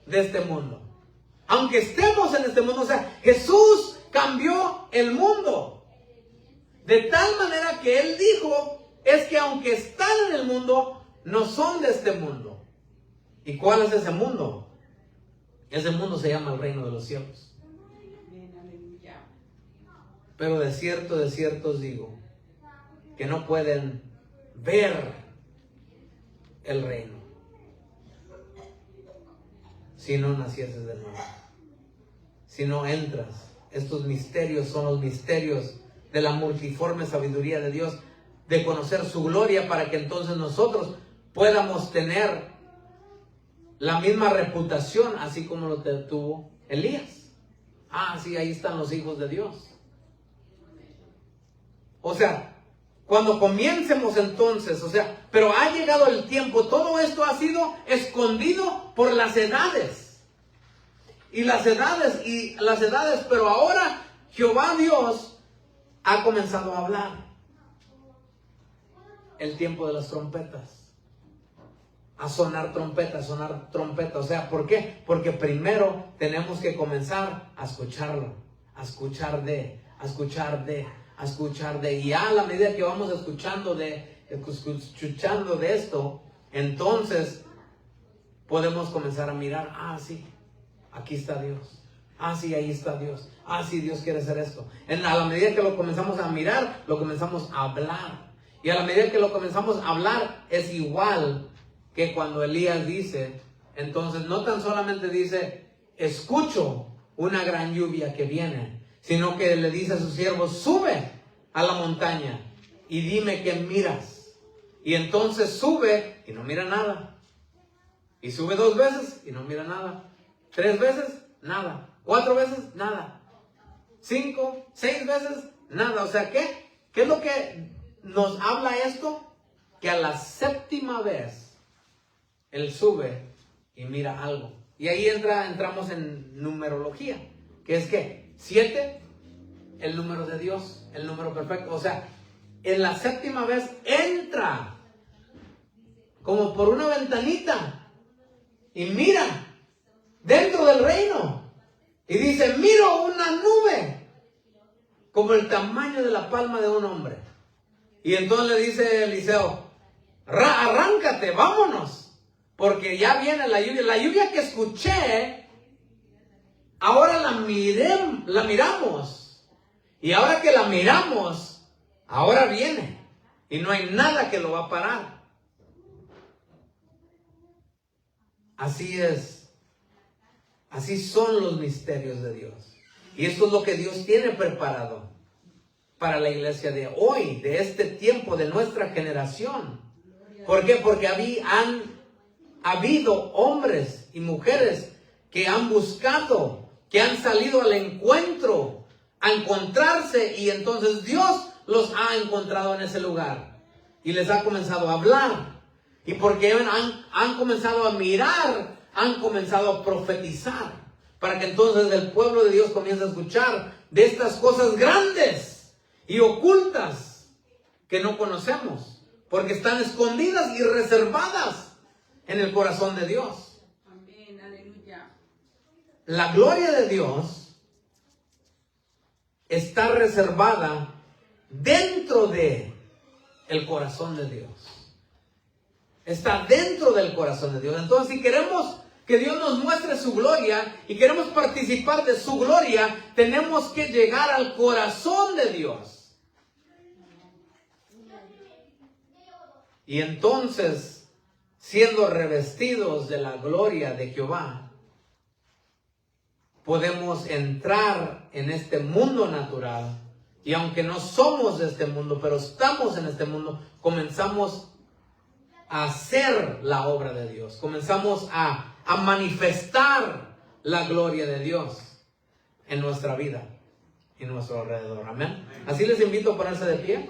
de este mundo. Aunque estemos en este mundo, o sea, Jesús cambió el mundo. De tal manera que Él dijo, es que aunque están en el mundo, no son de este mundo. ¿Y cuál es ese mundo? Ese mundo se llama el reino de los cielos. Pero de cierto os digo, que no pueden ver el reino si no nacieses de nuevo. Si no entras. Estos misterios son los misterios de la multiforme sabiduría de Dios, de conocer su gloria, para que entonces nosotros podamos tener la misma reputación, así como lo tuvo Elías. Ah, sí, ahí están los hijos de Dios. O sea, cuando comiencemos entonces, o sea, pero ha llegado el tiempo, todo esto ha sido escondido por las edades. Y las edades, pero ahora Jehová Dios ha comenzado a hablar. El tiempo de las trompetas. A sonar trompeta. O sea, ¿por qué? Porque primero tenemos que comenzar a escucharlo. A escuchar de. Y ya a la medida que vamos escuchando de esto, entonces podemos comenzar a mirar, ah, sí, aquí está Dios. Ah, sí, ahí está Dios. Ah, sí, Dios quiere hacer esto. A la medida que lo comenzamos a mirar, lo comenzamos a hablar. Y a la medida que lo comenzamos a hablar, es igual que cuando Elías dice, entonces no tan solamente dice, escucho una gran lluvia que viene, sino que le dice a sus siervos, sube a la montaña y dime qué miras. Y entonces sube y no mira nada. Y sube 2 veces y no mira nada. 3 veces, nada. 4 veces, nada. 5, 6 veces, nada. O sea, ¿qué es lo que nos habla esto? Que a la 7ª vez, él sube y mira algo. Y ahí entramos en numerología. Que es que 7, el número de Dios, el número perfecto. O sea, en la 7ª vez entra como por una ventanita y mira dentro del reino y dice, miro una nube como el tamaño de la palma de un hombre. Y entonces le dice Eliseo, arráncate, vámonos, porque ya viene la lluvia que escuché, ahora la miramos, y ahora que la miramos, ahora viene, y no hay nada que lo va a parar. Así es. Así son los misterios de Dios. Y esto es lo que Dios tiene preparado para la iglesia de hoy, de este tiempo, de nuestra generación. ¿Por qué? Porque han habido hombres y mujeres que han buscado, que han salido al encuentro, a encontrarse, y entonces Dios los ha encontrado en ese lugar y les ha comenzado a hablar. Y porque han comenzado a mirar, han comenzado a profetizar, para que entonces el pueblo de Dios comience a escuchar de estas cosas grandes y ocultas que no conocemos, porque están escondidas y reservadas en el corazón de Dios. Amén, aleluya. La gloria de Dios está reservada dentro de el corazón de Dios. Está dentro del corazón de Dios. Entonces, si queremos que Dios nos muestre su gloria y queremos participar de su gloria, tenemos que llegar al corazón de Dios. Y entonces, siendo revestidos de la gloria de Jehová, podemos entrar en este mundo natural. Y aunque no somos de este mundo, pero estamos en este mundo, comenzamos a hacer la obra de Dios. Comenzamos a manifestar la gloria de Dios en nuestra vida y en nuestro alrededor. Amén. Así les invito a ponerse de pie.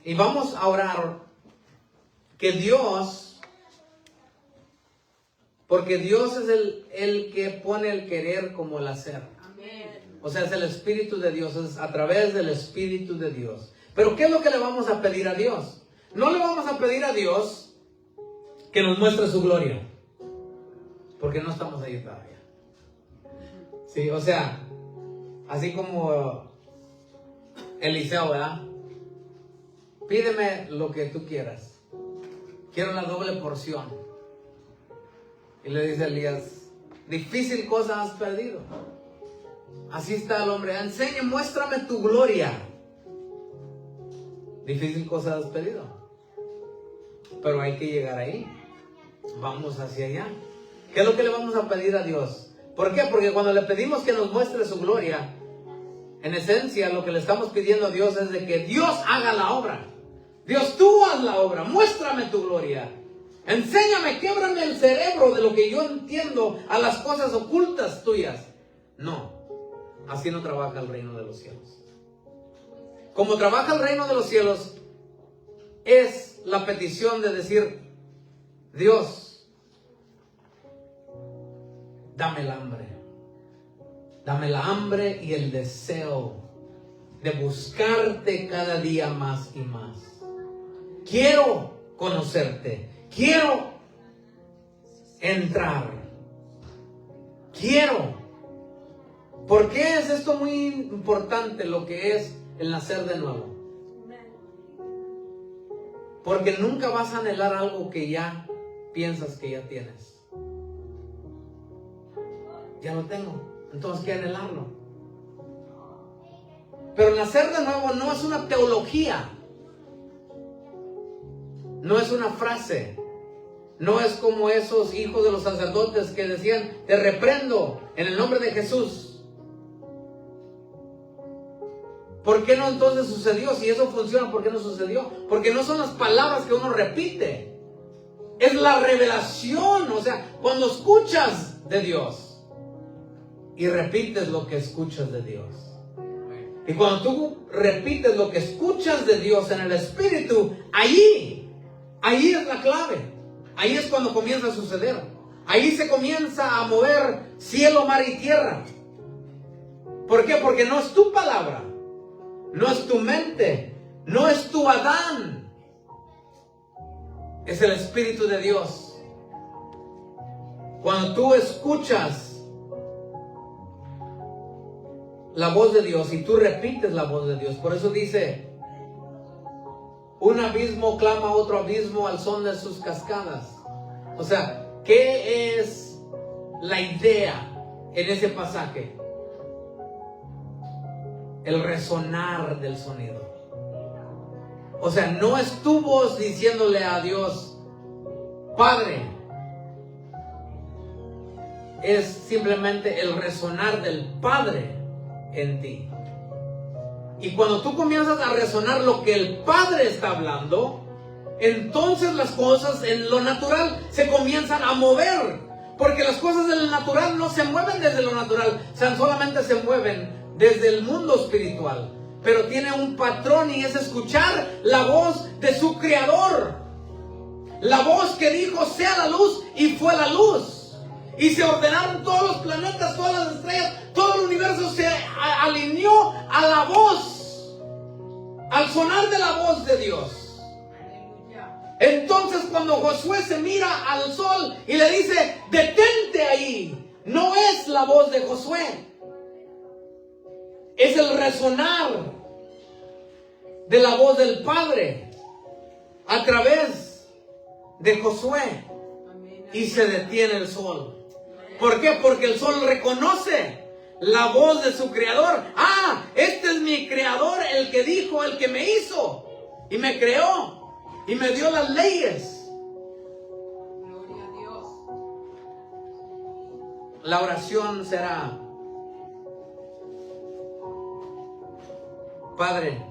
Y vamos a orar que Dios, porque Dios es el que pone el querer como el hacer. O sea, es el Espíritu de Dios, es a través del Espíritu de Dios. Pero ¿qué es lo que le vamos a pedir a Dios? No le vamos a pedir a Dios que nos muestre su gloria, porque no estamos ahí todavía. Sí, o sea, así como Eliseo, ¿verdad? Pídeme lo que tú quieras. Quiero la doble porción. Y le dice Elías, difícil cosa has perdido. Así está el hombre. Enseña, muéstrame tu gloria. Difícil cosa has pedido. Pero hay que llegar ahí. Vamos hacia allá. ¿Qué es lo que le vamos a pedir a Dios? ¿Por qué? Porque cuando le pedimos que nos muestre su gloria, en esencia lo que le estamos pidiendo a Dios es de que Dios haga la obra. Dios, tú haz la obra. Muéstrame tu gloria. Enséñame, québrame el cerebro de lo que yo entiendo a las cosas ocultas tuyas. No. Así no trabaja el reino de los cielos. Como trabaja el reino de los cielos, es la petición de decir, Dios, dame el hambre. Dame el hambre y el deseo de buscarte cada día más y más. Quiero conocerte. Quiero entrar. Quiero. ¿Por qué es esto muy importante, lo que es el nacer de nuevo? Porque nunca vas a anhelar algo que ya piensas que ya tienes. Ya lo tengo, entonces ¿qué anhelarlo? Pero nacer de nuevo no es una teología, no es una frase, no es como esos hijos de los sacerdotes que decían: te reprendo en el nombre de Jesús. ¿Por qué no entonces sucedió? Si eso funciona, ¿por qué no sucedió? Porque no son las palabras que uno repite, es la revelación. O sea, cuando escuchas de Dios y repites lo que escuchas de Dios, y cuando tú repites lo que escuchas de Dios en el Espíritu, ahí es la clave. Ahí es cuando comienza a suceder. Ahí se comienza a mover cielo, mar y tierra. ¿Por qué? Porque no es tu palabra, no es tu mente, no es tu Adán, es el Espíritu de Dios. Cuando tú escuchas la voz de Dios y tú repites la voz de Dios, por eso dice: un abismo clama a otro abismo al son de sus cascadas. O sea, ¿qué es la idea en ese pasaje? El resonar del sonido. O sea, no es tu voz diciéndole a Dios: Padre. Es simplemente el resonar del Padre en ti. Y cuando tú comienzas a resonar lo que el Padre está hablando, entonces las cosas en lo natural se comienzan a mover. Porque las cosas del natural no se mueven desde lo natural, solamente se mueven desde el mundo espiritual. Pero tiene un patrón, y es escuchar la voz de su Creador. La voz que dijo: sea la luz, y fue la luz. Y se ordenaron todos los planetas, todas las estrellas, todo el universo se alineó a la voz, al sonar de la voz de Dios. Entonces, cuando Josué se mira al sol y le dice: detente ahí, no es la voz de Josué, es el resonar de la voz del Padre a través de Josué. Y se detiene el sol. ¿Por qué? Porque el sol reconoce la voz de su Creador. Ah, este es mi Creador, el que dijo, el que me hizo y me creó y me dio las leyes. Gloria a Dios. La oración será: Padre,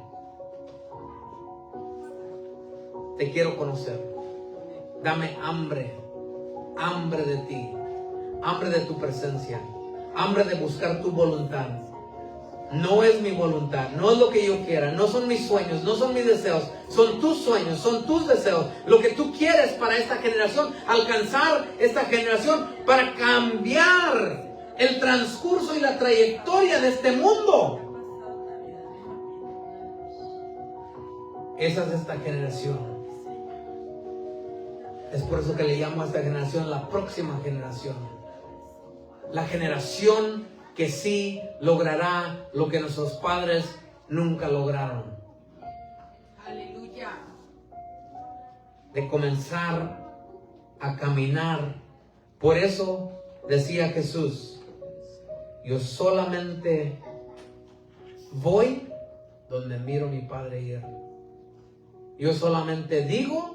te quiero conocer. Dame hambre de ti, hambre de tu presencia, hambre de buscar tu voluntad. No es mi voluntad, no es lo que yo quiera, no son mis sueños, no son mis deseos, son tus sueños, son tus deseos, lo que tú quieres para esta generación, alcanzar esta generación, para cambiar el transcurso y la trayectoria de este mundo. Esa es esta generación. Es por eso que le llamo a esta generación la próxima generación. La generación que sí logrará lo que nuestros padres nunca lograron. Aleluya. De comenzar a caminar. Por eso decía Jesús: yo solamente voy donde miro a mi Padre ir. Yo solamente digo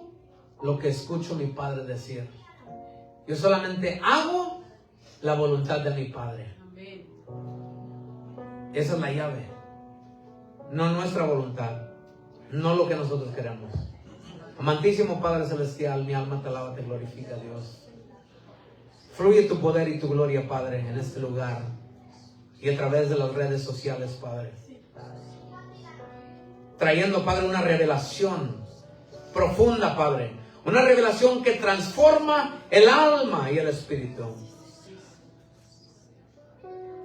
lo que escucho a mi Padre decir. Yo solamente hago la voluntad de mi Padre. Amén. Esa es la llave. No nuestra voluntad, no lo que nosotros queremos. Amantísimo Padre Celestial, mi alma te alaba, te glorifica, Dios. Fluye tu poder y tu gloria, Padre, en este lugar y a través de las redes sociales, Padre. Trayendo, Padre, una revelación profunda, Padre. Una revelación que transforma el alma y el espíritu.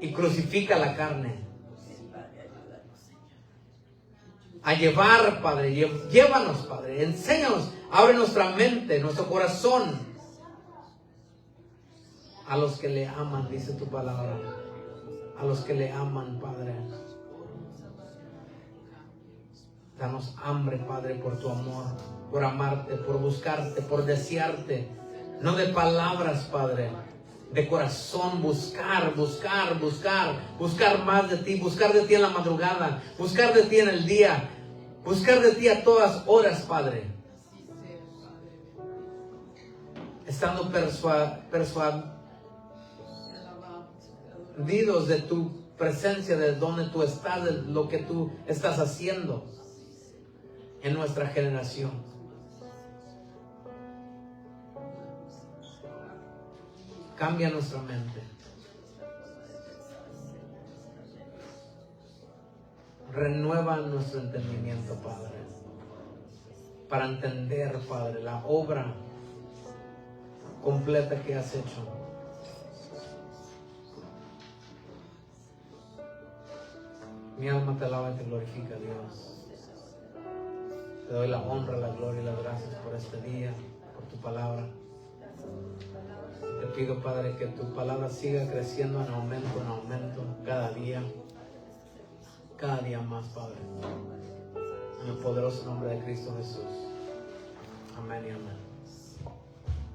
Y crucifica la carne. A llevar, Padre, llévanos, Padre, enséñanos, abre nuestra mente, nuestro corazón a los que le aman, dice tu palabra, a los que le aman, Padre. Danos hambre, Padre, por tu amor, por amarte, por buscarte, por desearte, No de palabras, Padre. De corazón, buscar más de ti, buscar de ti en la madrugada, buscar de ti en el día, buscar de ti a todas horas, Padre. Estando persuadidos de tu presencia, de donde tú estás, de lo que tú estás haciendo en nuestra generación. Cambia nuestra mente. Renueva nuestro entendimiento, Padre, para entender, Padre, la obra completa que has hecho. Mi alma te alaba y te glorifica, Dios. Te doy la honra, la gloria y las gracias por este día, por tu palabra. Te pido, Padre, que tu palabra siga creciendo en aumento, cada día más, Padre. En el poderoso nombre de Cristo Jesús. Amén y amén.